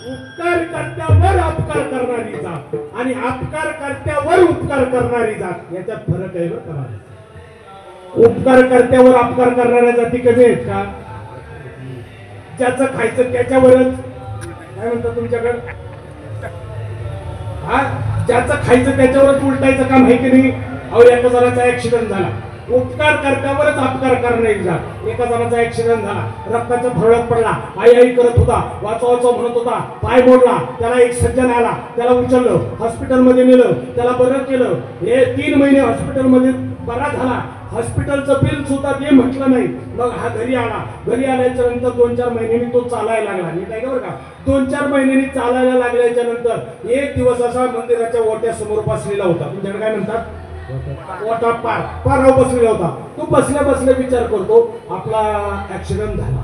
उपकार करत्यावर अपकार करणारी जात आणि अपकार करत्यावर उपकार करणारी जात याच्यात फरक आहे बरं का? उपकार करत्यावर अपकार करणाऱ्या जाती कमी आहेत का? ज्याचं खायचं त्याच्यावरच काय म्हणतात तुमच्याकडे? हा, ज्याचं खायचं त्याच्यावरच उलटायचं काम आहे की नाही? अहो एका जणाचा ऍक्सिडेंट झाला, उपकार करत्यावरच अपकार करण्याची जात. एका जणाचा ऍक्सिडेंट झाला, रक्ताचा थरळत पडला, आई आई करत होता, वाचवा वाचवा म्हणत होता, पाय मोडला, त्याला एक सज्जन आला, त्याला उचललं, हॉस्पिटलमध्ये नेलं, त्याला बरं केलं. हे 3 महिने हॉस्पिटलमध्ये बरा झाला, हॉस्पिटलचं बिल सुद्धा ते म्हटलं नाही. मग हा घरी आला, घरी आल्याच्या नंतर 2-4 महिन्यांनी तो चालायला लागला. मी काय बरं का, 2-4 महिन्यांनी चालायला लागल्याच्या नंतर एक दिवस असा मंदिराच्या ओट्यासमोर बसलेला होता. तुमच्याकडे काय म्हणतात? ओटा पारावर बसलेला होता. तो बसल्या बसल्या विचार करतो, आपला ऍक्सिडेंट झाला,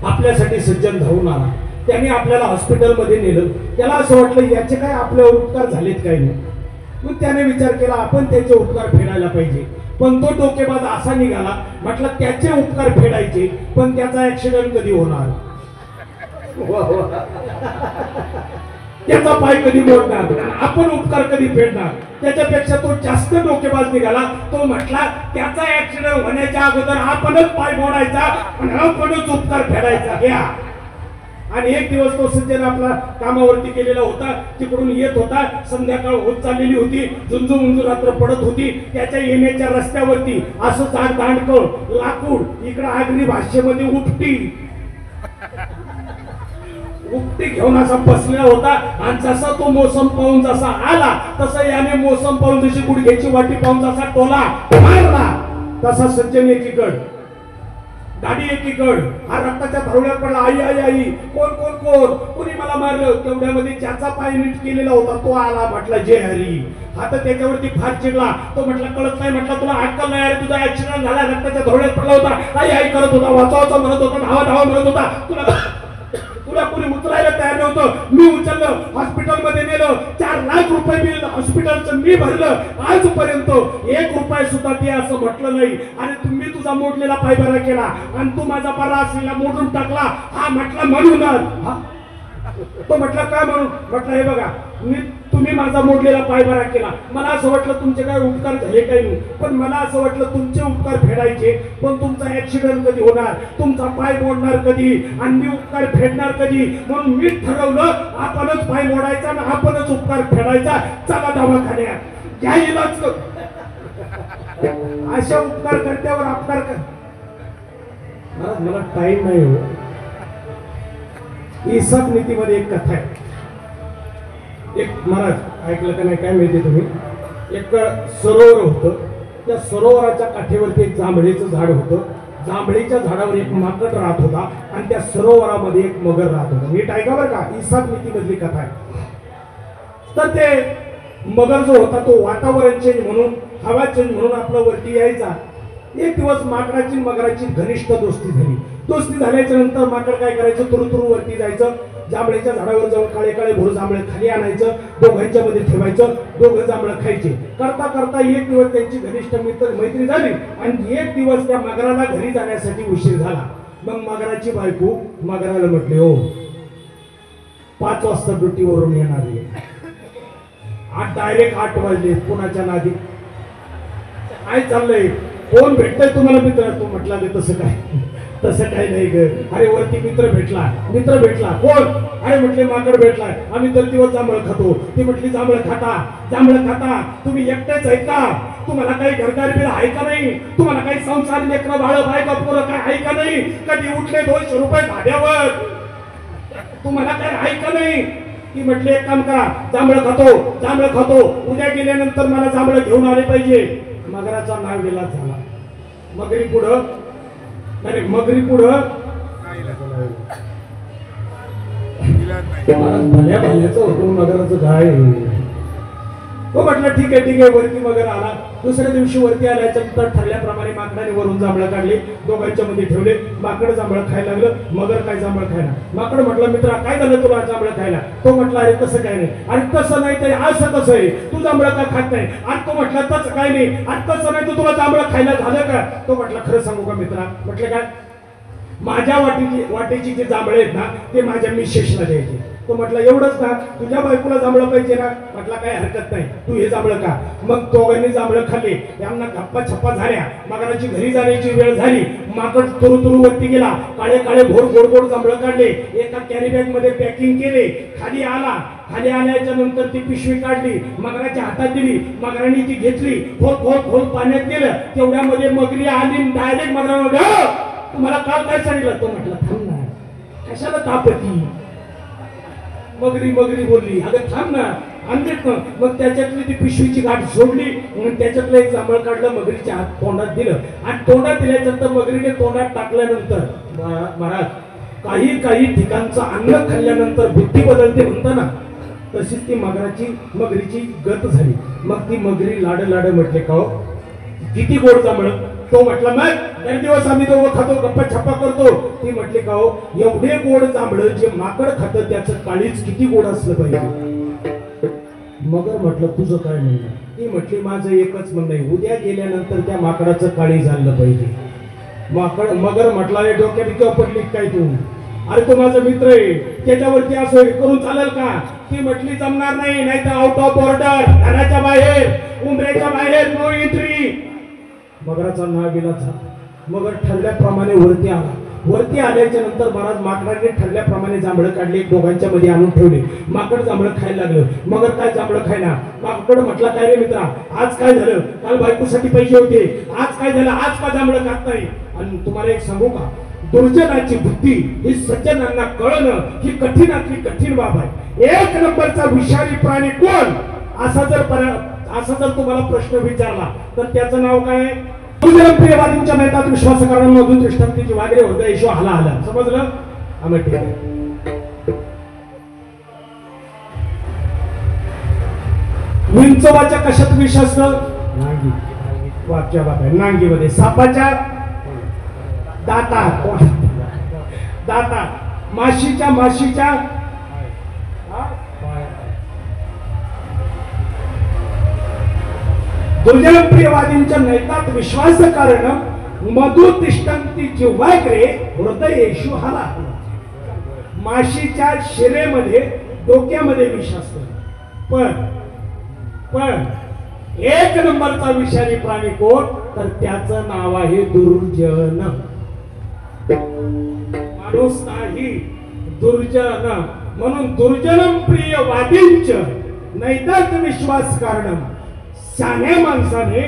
आपल्यासाठी सज्जन धावून आला, त्याने आपल्याला हॉस्पिटलमध्ये नेलं, त्याला असं वाटलं याचे काय आपल्यावर उपकार झालेत काय नाही. मग त्याने विचार केला आपण त्याचे उपकार फेडायला पाहिजे. पण तो डोकेबाज असा निघाला, म्हटलं त्याचे उपकार फेडायचे पण त्याचा ऍक्सिडेंट कधी होणार, त्याचा पाय कधी मोडणार, आपण उपकार कधी फेडणार. त्याच्यापेक्षा तो जास्त डोकेबाज निघाला. तो म्हटला त्याचा ऍक्सिडेंट होण्याच्या अगोदर आपणच पाय मोडायचा आणि आपणच उपकार फेडायचा घ्या. आणि एक दिवस तो सज्जन आपला कामावरती गेलेला होता, तिकडून येत होता, संध्याकाळ होत चाललेली होती, झुंजू मुंजू रात्र पडत होती. त्याच्या येण्याच्या रस्त्यावरती असं झाड दांडकं लाकूड, इकडं आगरी भाषेमध्ये उपटी घेऊन असा बसलेला होता. आणि जसा तो मोसम पाहून जसा आला तसा याने मोसम पाहून जशी गुडघ्याची वाटी पाहून जसा टोला मारला तसा सज्जन एकीकड, गाडी एकीकड, हा रक्ताच्या धावड्यात पडला. आई आई आई, कोण कोण कोण, कोणी मला मारलं. तेवढ्यामध्ये ज्याचा पाय नीट केलेला होता तो आला, म्हटला जय हरी. हा तर त्याच्यावरती फार चिडला. तो म्हटला कळत नाही, म्हटला तुला अक्कल नाही, अरे तुझा ऍक्सिडेंट झाला, रक्ताच्या धावड्यात पडला होता, आई आई करत होता, वाचवाचा म्हणत होता, धावा धावा म्हणत होता, तुला कोणी उचलायला तयार नव्हतं. मी उचललं, हॉस्पिटलमध्ये नेलं, 4 लाख रुपये बिल हॉस्पिटलचं मी भरलं. आजपर्यंत 1 रुपया सुद्धा ते असं म्हटलं नाही आणि तुम्ही तुझा मोडलेला पाय बरा केला आणि तू माझा बरा असलेला मोडून टाकला. हा म्हटला म्हणूनच. तो म्हटला काय म्हणून? म्हटलं हे बघा, तुम्ही माझा मोडलेला पाय बरा केला, मला असं वाटलं तुमचे काय उपकार झाले काही नाही, पण मला असं वाटलं तुमचे उपकार फेडायचे, पण तुमचा ऍक्सिडेंट कधी होणार, तुमचा पाय मोडणार कधी आणि मी उपकार फेडणार कधी, म्हणून मी ठरवलं आपणच पाय मोडायचा आणि आपणच उपकार फेडायचा. चला दवाखान्यात घ्या इलाज. अशा उपकार करत्यावर अपकार कर. मला टाइम नाही हो. हिसाब नीतीमध्ये एक कथा आहे. एक महाराज ऐकलं का नाही काय माहिती तुम्ही, एक सरोवर होतं. त्या सरोवराच्या काठेवरती एक जांभळीचं झाड होतं. जांभळीच्या झाडावर एक माकड राहत होता आणि त्या सरोवरामध्ये एक मगर राहत होता. नीट ऐका बरं का, इसाद नीतीमधली कथा आहे. तर ते मगर जो होता तो वातावरण चेंज म्हणून, हवा चेंज म्हणून आपला वरती यायचा. एक दिवस माकडाची मगराची घनिष्ठ दोस्ती झाली. दोस्ती झाल्याच्या नंतर माकड काय करायचं, तुरु वरती जायचं, जांभळीच्या झाडावर जाऊन काळे काळे भोर जांभळे खाली आणायचं, दोघांच्या मध्ये ठेवायचं, दोघं जांभळं खायचे. करता करता एक दिवस त्यांची घनिष्ठ मैत्री झाली आणि एक दिवस त्या मगराला घरी जाण्यासाठी उशीर झाला. मग मगराची बायको मगराला म्हटली, हो 5 वाजता ड्युटीवरून येणार आहे. डायरेक्ट 8 वाजले, कोणाच्या नादी काय चाललंय, कोण भेटतंय तुम्हाला मित्र? तो म्हटला तसं काय नाही ग. अरे वरती मित्र भेटला कोण? अरे म्हटले माकड भेटलाय, आम्ही तर दिवस जांभळं खातो. ती म्हटली जांभळं खाता तुम्ही एकटेच आहे का? तुम्हाला काही घरदार बिल आहे का नाही? तुम्हाला काही संसार लेकरं बाळ बायका पोरं काय आहे का नाही? कधी उठले 200 रुपये भाड्यावर? तुम्हाला काय आहे का नाही? ती म्हटली एक काम करा, जांभळं खातो, उद्या गेल्यानंतर मला जांभळं घेऊन आले पाहिजे. मगराचा नाव गेला झाला. मगरी पुढं भल्या भल्याचं होतं मगराचं काय. तो म्हटलं ठीक आहे वरती मगर आला. दुसऱ्या दिवशी वरती आल्याच्या नंतर ठरल्याप्रमाणे माकडाने वरून जांभळं काढले, दोघांच्या मध्ये ठेवले. माकड जांभळं खायला लागलं, मगर काय जांभळं खायला. माकड म्हटलं मित्रा काय झालं तुला जांभळं खायला? तो म्हटलं अरे तसं काय नाही. अरे तसं नाही तर असं कसं आहे, तू जांभळं का खात नाही? आणि तो म्हटलं तसं काय नाही. आणि तसं नाही तर तुला जांभळं खायला झालं का? तो म्हटलं खरं सांगू का मित्रा? म्हटलं काय? माझ्या वाटेची जे जांभळे आहेत ना ते माझ्या मिसेसला द्यायचे. तो म्हटलं एवढंच ना, तुझ्या बायकोला जांभळं पाहिजे ना? म्हटलं काय हरकत नाही, तू हे जांभळं का. मग दोघांनी जांभळं खाल्ले, यांना गप्पा छप्पा झाल्या. मगराची घरी जाण्याची वेळ झाली. माकड तुरु वरती गेला, काळे काळे गोड जांभळं काढले, एका कॅरी बॅग मध्ये पॅकिंग केले. खाली आल्याच्या नंतर ती पिशवी काढली, मगराच्या हातात दिली. मगराने ती घेतली, खोल पाण्यात दिलं. तेवढ्यामध्ये मगरी आली, डायरेक्ट मगराला तुम्हाला काल काय सांगितलं? तो म्हटलं थांब ना, कशाला तापती? मगरी बोलली अगं थांब ना, आणलेत ना. मग त्याच्यातली ती पिशवीची गाठ सोडली, त्याच्यातलं एक जांभळ काढलं, मगरीच्या तोंडात दिलं. आणि तोंडात दिल्यानंतर मगरीने तोंडात टाकल्यानंतर महाराज काही ठिकाणचं अन्न खाल्ल्यानंतर बुद्धी बदलते म्हणता ना, तशीच ती मगरीची गत झाली. मग ती मगरी लाड म्हटले का किती गोड जांभळ. तो म्हटला मग दर दिवस आम्ही दोघं खातो, गप्पा छप्पा करतो. ती म्हटली का एवढे गोड जांभळ जे माकड खातं त्याचं काळीच किती गोड असलं पाहिजे. मगर म्हटलं तुझं काय म्हणणं? ती म्हटली माझं एकच म्हणणं आहे, उद्या गेल्यानंतर त्या माकडाचं काळी झालं पाहिजे. मगर म्हटला रे डोक्यात किंवा पडली काय तू? अरे तो माझा मित्र आहे, त्याच्यावरती असं करून चालेल का? ती म्हटली जमणार नाही, नाहीतर आउट ऑफ ऑर्डर, घराच्या बाहेर, उंबऱ्याच्या बाहेर, नो एंट्री. मगराचा नाव गेला झाला. मगर ठरल्याप्रमाणे वरती आल्याच्या नंतर महाराज माकडाने ठरल्याप्रमाणे जांभळं काढली, दोघांच्या मध्ये आणून ठेवले. माकड जांभळं खायला लागलं. मगर काय जांभळं खायला. माकड म्हटला काय रे मित्रा आज काय झालं? काल बायकोसाठी पैसे होते, आज काय झालं? आज का जांभळं खात नाही? आणि तुम्हाला एक सांगू का, दुर्जनाची बुद्धी ही सज्जनांना कळणं ही कठीणातली कठीण बाब आहे. 1 नंबरचा विषारी प्राणी कोण? असा जर तुम्हाला प्रश्न विचारला तर त्याचं नाव काय? प्रियवादींच्या मैदानात विश्वास करणाऱ्यांमधून दृष्टांतीची वागरे होते यशो हाला. समजलं? आम्ही ठीक आहे. विंचवाच्या कशात विष असतं? नांगी. वाक्या बाबा नांगीमध्ये. सापाच्या दातात. माशीच्या दुर्जनप्रियवादींच्या नैतात विश्वास कारण मधु तिष्ठन्ति जिह्वाग्रे हृदयेषु हाला. माशीच्या शिरेमध्ये डोक्यामध्ये विष असतं. पण 1 नंबरचा विषारी प्राणी कोण? तर त्याचं नाव आहे दुर्जन. माणूस नाही, दुर्जन. म्हणून दुर्जनम प्रियवादींच नैतात विश्वास कारण. सान्या माणसाने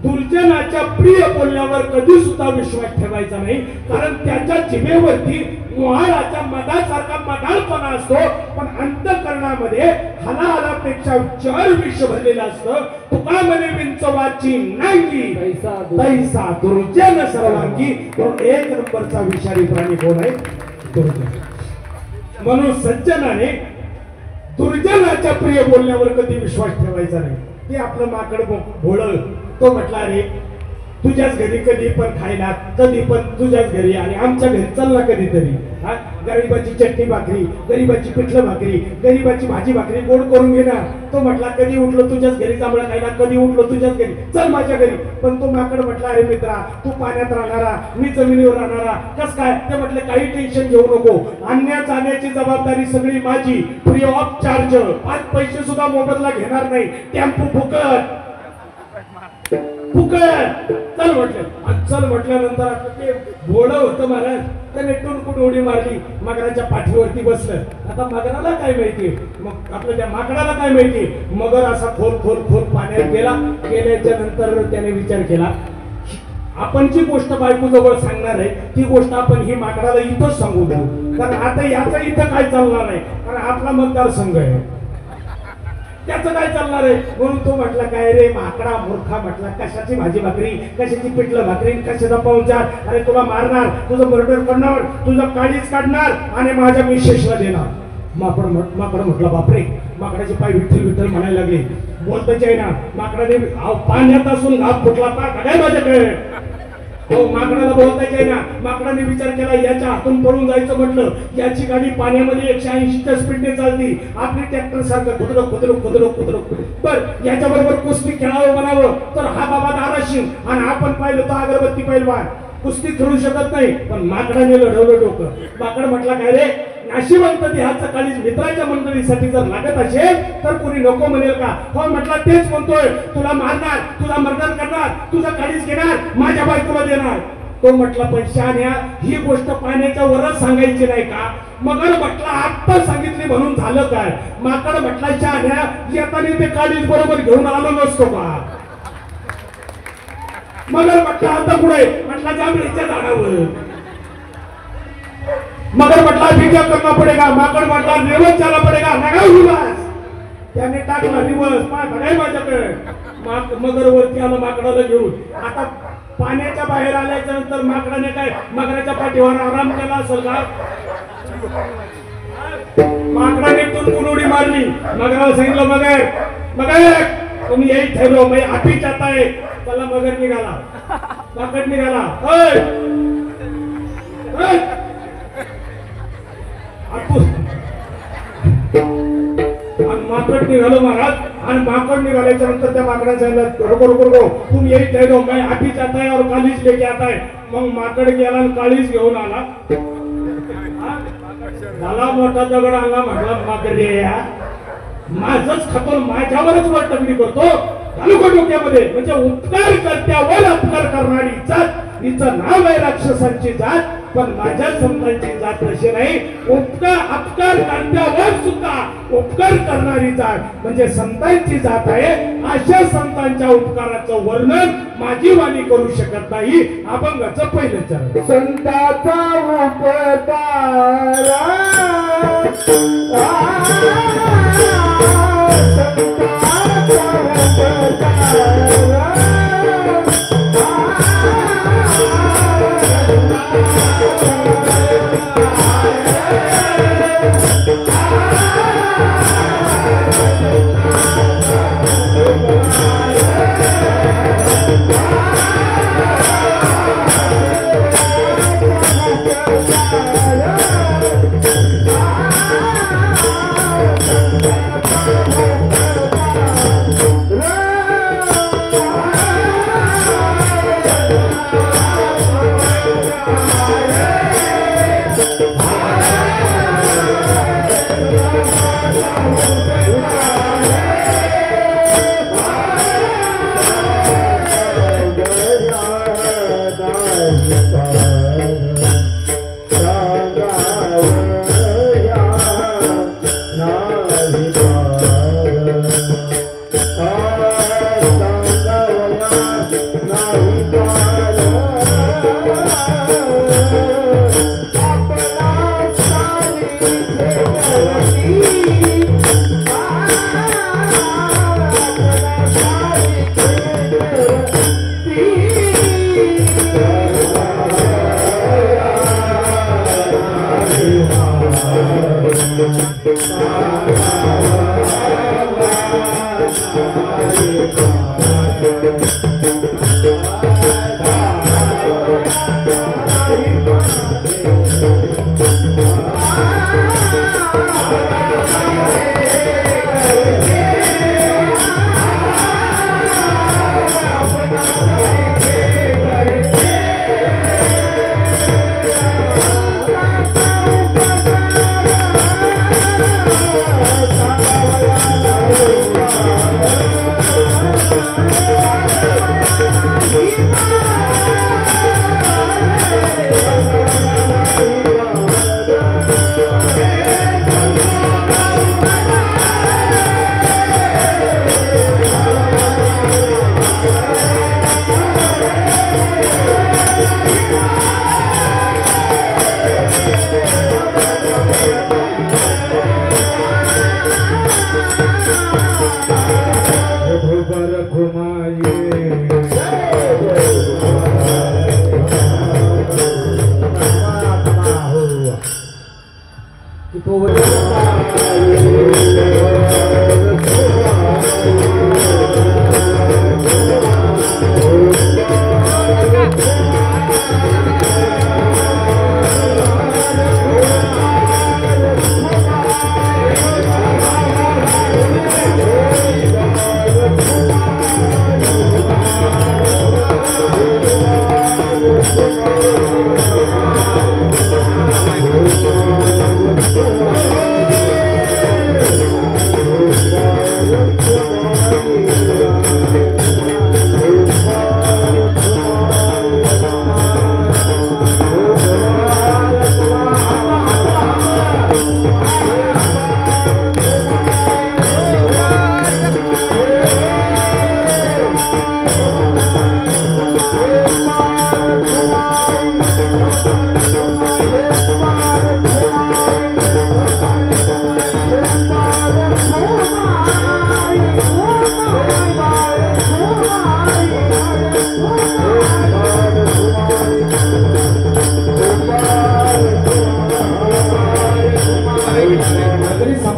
दुर्जनाच्या प्रिय बोलण्यावर कधी सुद्धा विश्वास ठेवायचा नाही, कारण त्याच्या जिभेवरती मोहाळाच्या मधासारखा मधाळपणा असतो, पण अंतःकरणामध्ये हलाहलापेक्षा जर विष भरलेलं असतं. तुका म्हणे विंचवाची नांगी तैसा दुर्जन सर्वांगी. तो एक नंबरचा विषारी प्राणी कोण आहे? दुर्जन. म्हणून सज्जनाने दुर्जनाच्या प्रिय बोलण्यावर कधी विश्वास ठेवायचा नाही. ते आपलं माकड भोळं. तो म्हटला रे तुझ्याच घरी कधी पण खायला, कधी पण तुझ्याच घरी आणि आमच्या घरी चालला कधीतरी. हा गरीबाची चटणी भाकरी, गरीबाची पिठलं भाकरी, गरीबाची भाजी भाकरी गोड करून घेणार. तो म्हटला कधी उठलो तुझ्याच घरी जांभळं खायला, कधी उठलो तुझ्याच घरी, चल माझ्या घरी. पण तो माकड म्हटला अरे मित्रा तू पाण्यात राहणारा, मी जमिनीवर राहणारा, कस काय? ते म्हटले काही टेन्शन घेऊ नको, आणण्या जाण्याची जबाबदारी सगळी माझी, फ्री ऑफ चार्ज, 5 पैसे सुद्धा मोबदला घेणार नाही, टेम्पो फुकट फुकट. चल म्हटलं. चल म्हटल्यानंतर आता ते भोळं होतं महाराज, त्याने टुणकुण उडी मारली, मगराच्या पाठीवरती बसलं. आता मगराला काय माहिती, मग आपल्या त्या माकडाला काय माहिती, मगर असा खोल खोल खोल पाण्यात गेला. गेल्याच्या नंतर त्याने विचार केला आपण जी गोष्ट बायको जवळ सांगणार आहे ती गोष्ट आपण ही माकडाला इथंच सांगू देऊ, कारण आता याचं इथं काय चालणार नाही, कारण आपला मतदारसंघ आहे, त्याचं काय चालणार आहे. म्हणून तो म्हटला काय रे माकडा मूर्खा, म्हटला कशाची भाजी भाकरी, कशाची पिठलं भाकरी, कशाचा पाहुणचार, अरे तुला मारणार, तुझं मर्डर करणार, तुझं काळीच काढणार आणि माझ्या मिसेसला देणार. माकड म्हटला बापरे. माकडाचे पाय विठ्ठल विठ्ठल म्हणायला लागले. बोलताच आहे ना माकडाने पाण्यात असून घाप फुटला काय माझ्याकडे. हो माकडाला बोलताच आहे ना. माकडाने विचार केला याच्या हातून पळून जायचं म्हटलं, याची गाडी पाण्यामध्ये 180च्या स्पीडने चालती, आपली ट्रॅक्टर सारखं खुदरक खुदरक खुदरक खुदरक. बर याच्याबरोबर कुस्ती खेळावं म्हणावं तर हा बाबा दाराशी, आणि आपण पाहिलं तर अगरबत्ती पैलवान, कुस्ती खेळू शकत नाही. पण माकडाने लढवलं डोकं. माकड म्हटला काय रे नाशिवंत देहाचा काळीज मित्राच्या मंडळीसाठी जर लागत असेल तर कोणी नको म्हणेल का. हो म्हटला तेच म्हणतोय, तुला मारणार, तुला मर्डर करणार, तुझं काळीज घेणार, माझ्या बायकोला देणार. तो म्हटला पण शहाण्या ही गोष्ट पाण्याच्या वरच सांगायची नाही का. मगर म्हटला आत्ता सांगितली म्हणून झालं काय. माकड म्हटला शहाण्या येताना ते काळीज बरोबर घेऊन आलो नसतो का. मगर म्हटला आता पुढे, म्हटला जांभळीच्या झाडावर. मगर म्हटला अभी क्या करना पडेगा. माकड म्हटला रिवर्स जाना पडेगा. नका रिवर्स. त्याने टाकला रिवर्स. काय माझ्याकडे. मगर वरती आलं माकडाला घेऊन. आता पाण्याच्या बाहेर आल्याच्या नंतर माकडाने काय मगराच्या पाठीवर आराम केला असेल का. माकडाने टुनकुन उडी मारली. मगराला सांगितलं मगर मगर तुम्ही यही ठहरो मैं आप ही चाहता है. चला मगर निघाला. माकड निघाला. माकड निघालो महाराज. आणि माकड निघाल्याच्या नंतर त्या माकडाने सांगितलं रोको रोको रोको तुम यही ठहरो मैं आप ही चाहता है और कालीज लेके आता है. मग माकड गेला आणि काळीज घेऊन आला. झाला मोठा दगड आला. म्हटला माकडे माझच खातो माझ्यावरच वर्तवणी करतो. घालू का डोक्यामध्ये. म्हणजे उपकार करत्यावर अपकार करणारी जात हिचं नाव आहे राक्षसांची जात. पण माझ्या संतांची जात अशी नाही. अपकार करत्यावर सुद्धा उपकार करणारी जात म्हणजे संतांची जात आहे. अशा संतांच्या उपकाराचं वर्णन माझी वाणी करू शकत नाही. अभंगाचं पहिलं चरण. संताचा उपकार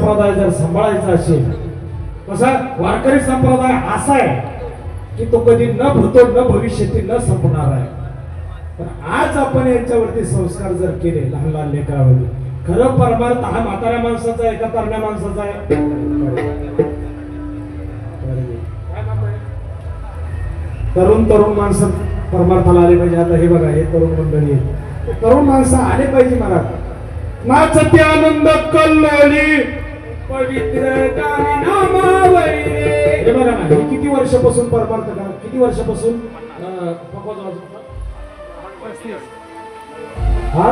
संप्रदाय जर सांभाळायचा असेल, कसा वारकरी संप्रदाय असा आहे की तो कधी न भूतो न भविष्यातील न संपणार आहे. पण आज आपण याच्यावरती संस्कार जर केले लहान लहान लेकरावरती, खरं परमार्थ हा म्हाताऱ्या माणसाचा आहे का तरण्या माणसाचा आहे? तरुण तरुण माणसं परमार्थाला आले पाहिजे. आता हे बघा, हे तरुण मंडळी आहे, तरुण माणसं आले पाहिजे. मला नाचते आनंद कल्लोळी पवित्र गाणी नामावरी. हे बघा ना, हे किती वर्षापासून परमार्थ करा, किती वर्षापासून हा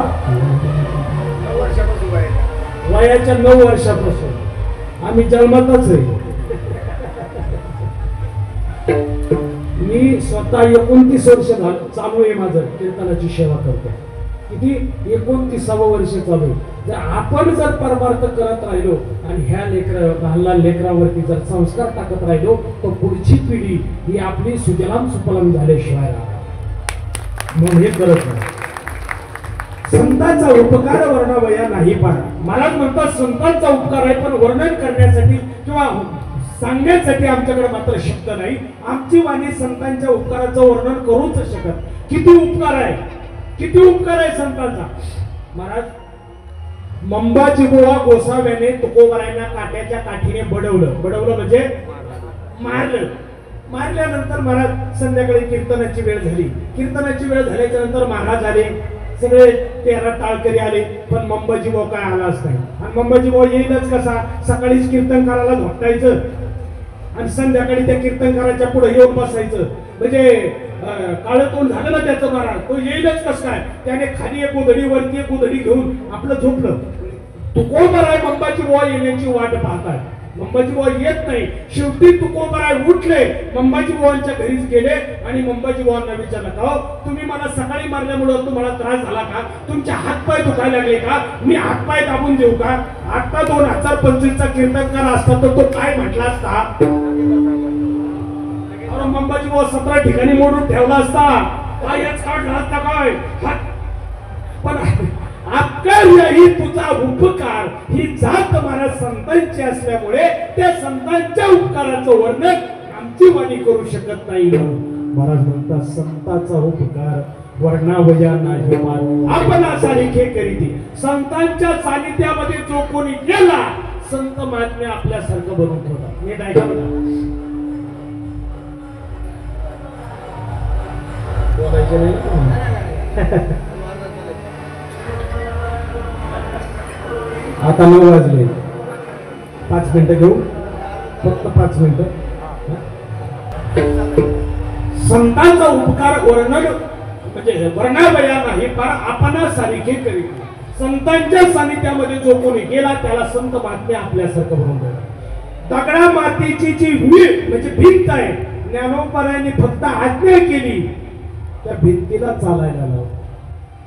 वयाच्या 9 वर्षापासून आम्ही जन्मातच आहे. मी स्वतः 29 वर्ष चालू आहे माझं कीर्तनाची सेवा करतो. किती 29वं वर्ष चालू आहे. जर आपण जर परमार्थ करत राहिलो आणि ह्या लहान लेकरावरती जर संस्कार टाकत राहिलो तर पुढची पिढी ही आपली सुजलाम सुफलाम झाल्याशिवाय म्हणून हे करत नाही. संतांचा उपकार वर्णवया नाही पार. महाराज म्हणतात संतांचा उपकार आहे, पण वर्णन करण्यासाठी किंवा सांगण्यासाठी आमच्याकडे मात्र शब्द नाही. आमची वाणी संतांच्या उपकाराचं वर्णन करूच शकत. किती उपकार आहे, किती उपकार आहे संतांचा. महाराज मंबाजी बुवा गोसाव्याने तुकोबरायांना काट्याच्या काठीने बडवलं. बडवलं म्हणजे मारलं. मारल्यानंतर महाराज संध्याकाळी कीर्तनाची वेळ झाली. कीर्तनाची वेळ झाल्याच्या नंतर महाराज आले, सगळे 13 टाळकरी आले, पण मंबाजी बुवा काय आलाच नाही. आणि मंबाजी बुवा येईलच कसा? सकाळीच कीर्तनकाराला झोपटायचं आणि संध्याकाळी त्या कीर्तनकाराच्या पुढे येऊन बसायचं. म्हणजे काळं तोंड झालं ना त्याचं. महाराज तो येईलच कस काय? त्याने खाली एक उधडी वरती एक उधडी घेऊन आपलं झोपलं. तू कोण आहे? मंबाजी बुवा येण्याची वाट पाहतात. मंबाजी बुवा येत नाही. शेवटी तुकोबराय उठले, मंबाजी बुवांच्या घरीच गेले आणि मंबाजी बुवांना विचारलं, का तुम्ही मला सकाळी मारल्यामुळे तुम्हाला त्रास झाला का? तुमचे हातपाय दुखायला लागले का? मी हातपाय दाबून देऊ का? आता 2025चा कीर्तनकार असता तर तो काय म्हटला असता? मंबाजी बुवा 17 ठिकाणी मोडून ठेवला असता, पायच काढला असता काय? पण अक्कल ही तुझा उपकार, ही जात महाराज संतांची असल्यामुळे त्या संतांच्या उपकाराचं वर्णन आमची वाणी करू शकत नाही. महाराज म्हणतात संतांचा उपकार वर्णावया नाही आपण सारिखे करीती. संतांच्या सानिध्यामध्ये जो कोणी गेला संत महात्म्य आपल्यासारखं बनवून ठेवतात. हे ऐका बघा, बोलायचे नाही. आता 9 वाजले, 5 मिनिटं घेऊ, फक्त 5 मिनिटं. संतांचा उपकार वर्णन म्हणजे वर्णावया नाही पण आपण सारिखे करीत. संतांच्या सानिध्यामध्ये जो कोणी गेला त्याला संत महात्म्य आपल्यासारखं बनवून ठेवतात. दगडा मातीची जी वीट म्हणजे भिंत आहे, ज्ञानोबारायांनी फक्त आज्ञा केली, त्या भिंतीला चालायला लाव.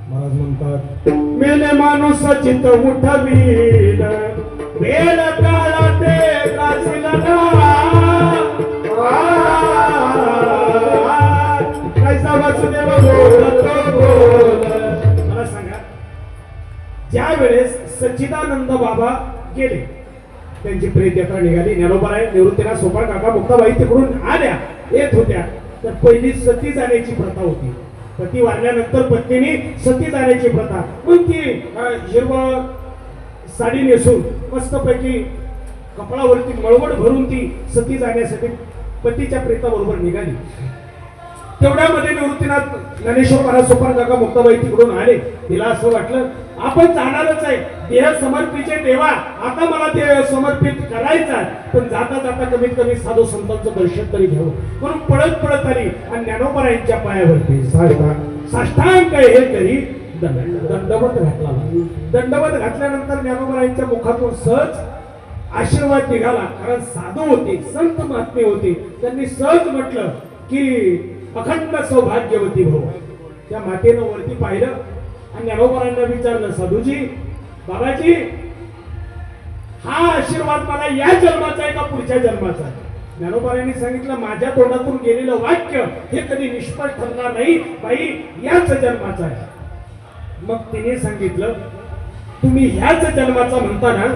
महाराज म्हणतात, मेले माणूस चित्त उठवील, वेळ काळा ते काशीला कैसा वासुदेव बोल. मला सांगा, ज्या वेळेस सच्चिदानंद बाबा गेले, त्यांची प्रेत यात्रा निघाली, ज्ञानोबाराय निवृत्तीनाथ सोपाळ काका मुक्ताबाई तिकडून आल्या येत होत्या, तर पहिली सती जाण्याची प्रथा होती. पती वारल्यानंतर पत्नीने सती जाण्याची प्रथा. मग ती हिरवळ साडी नेसून मस्तपैकी कपडावरती मळवट भरून ती सती जाण्यासाठी पतीच्या प्रेताबरोबर निघाली. तेवढ्यामध्ये निवृत्तीनाथ ज्ञानेश्वर महाराज सोपान काका मुक्ताबाई तिकडून आले. तिला असं वाटलं आपण जाणारच आहे, देह समर्पिचे देवा, आता मला देह समर्पित करायचा, पण जाता जाता कमीत कमी साधू संतांचं दर्शन तरी घ्यावं म्हणून पळत पळत आली आणि ज्ञानोबारायांच्या पायावरती साष्टांग हे करी दंडवत घातला. दंडवत घातल्यानंतर ज्ञानोबारायांच्या मुखातून सहज आशीर्वाद निघाला. कारण साधू होते, संत महात्मे होते, त्यांनी सहज म्हटलं की अखंड सौभाग्यवती भव. त्या मातेनं वरती पाहिलं आणि ज्ञानोबारांना विचारलं, साधूजी बाबाजी हा आशीर्वाद मला या जन्माचा आहे का पुढच्या जन्माचा? ज्ञानोबारांनी सांगितलं, माझ्या तोंडातून गेलेलं वाक्य हे कधी निष्फळ ठरणार नाही बाई, याच जन्माचा आहे. मग तिने सांगितलं, तुम्ही ह्याच जन्माचा म्हणता ना,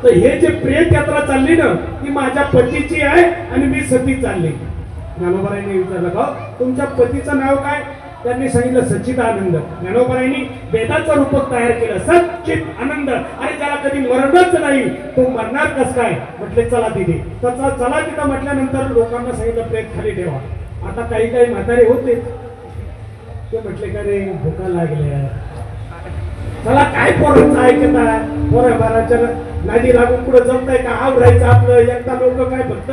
तर हे जे प्रेत यात्रा चालली ना ती माझ्या पतीची आहे आणि मी सती चालली. ज्ञानोबारायांनी विचारलं, का तुमच्या पतीचं नाव काय? त्यांनी सांगितलं सच्चिदानंद. ज्ञानोबारायांनी वेदाचं रूपक तयार केलं, सच्चित आनंद. आणि त्याला कधी मरणच नाही, तो मरणार कस काय? म्हटले चला तिथे. चला तिथं म्हटल्यानंतर लोकांना सांगितलं प्रेत खाली ठेवा. आता काही काही म्हातारे होते ते म्हटले का रे भुका लागल्या, चला काय पोरांचं ऐकता, पोरा बाराच्या नादी लागून पुढे जमताय का? आवरायचं आपलं. एकदा लोक काय फक्त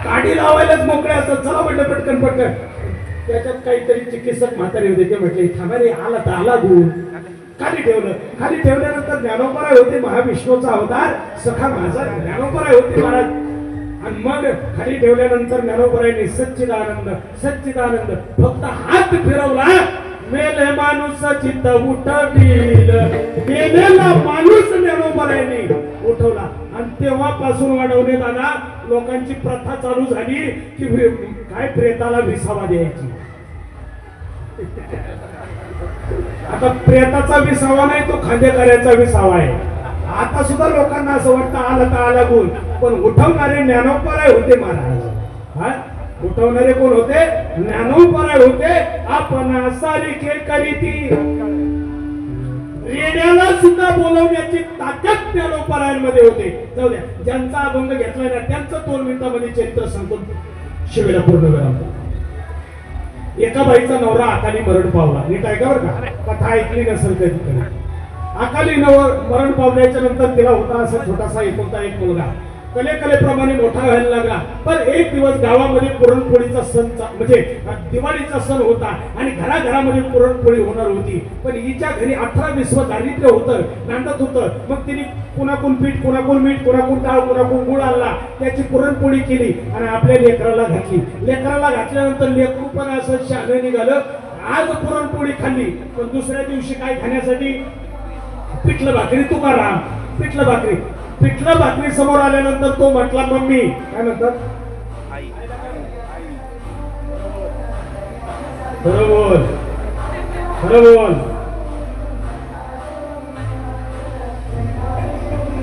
काडी लावायलाच मोकळे असतात, चला म्हटलं पटकन पटकन. त्याच्यात काहीतरी चिकित्सक म्हातारे होते, ते म्हटले थांबा रे, आला तर आला गुण. खाली ठेवलं. खाली ठेवल्यानंतर ज्ञानोबाराय होते, महाविष्णूचा अवतार सखा माझा ज्ञानोबाराय होते महाराज. आणि मग खाली ठेवल्यानंतर ज्ञानोबारायांनी सच्चिदानंद सच्चिदानंद फक्त हात फिरवला, मेले माणूस चित्त उठवील. मेलेला माणूस ज्ञानोबारायांनी उठवला. आणि तेव्हापासून वाढवण्यात आला. लोकांची प्रथा चालू झाली की काय प्रेताला विसावा द्यायची. आता प्रेताचा विसावा नाही, तो खांदेकऱ्याचा विसावा आहे. आता सुद्धा लोकांना असं वाटतं आला तर आला गुण, पण उठवणारे ज्ञानोबाराय होते महाराज. उठवणारे कोण होते? ज्ञानोबाराय होते. आपण सारिखे करीती. रेड्याला सुद्धा बोलवण्याची ताकद ज्ञानोबारायांमध्ये होते. जाऊ द्या, ज्यांचा अभंग घेतलाय ना त्यांचं 2 मिनिटांमध्ये चरित्र सांगतो, शिवेला पूर्ण वेळा. एका बाईचा नवरा अकाली मरण पावला. नीट ऐका बरं का, कथा ऐकली नसेल कधी. अकाली मरण पावल्याच्या नंतर तिला होता असा छोटासा एकुलता एक मुलगा. कलेप्रमाणे मोठा व्हायला लागला. पण एक दिवस गावामध्ये पुरणपोळीचा सण म्हणजे दिवाळीचा सण होता आणि घराघरामध्ये पुरणपोळी होणार होती. पण हिच्या घरी 18-20 दारिद्र्य होतं, नांदत होतं. मग तिने कुणाकून पीठ, कुणाकून मीठ, कुणाकून डाळ, कुणाकून गुळ आणला, त्याची पुरणपोळी केली आणि आपल्या लेकराला घातली. लेकराला घातल्यानंतर लेकरू पण असं शहाणं निघालं. आज पुरणपोळी खाल्ली, पण दुसऱ्या दिवशी काय खाण्यासाठी? पिठलं भाकरी. तुकाराम पिठलं भाकरी. पिठलं भाकरी समोर आल्यानंतर तो म्हटला, मम्मी काय म्हणतात, खरं बोल, खरं बोल.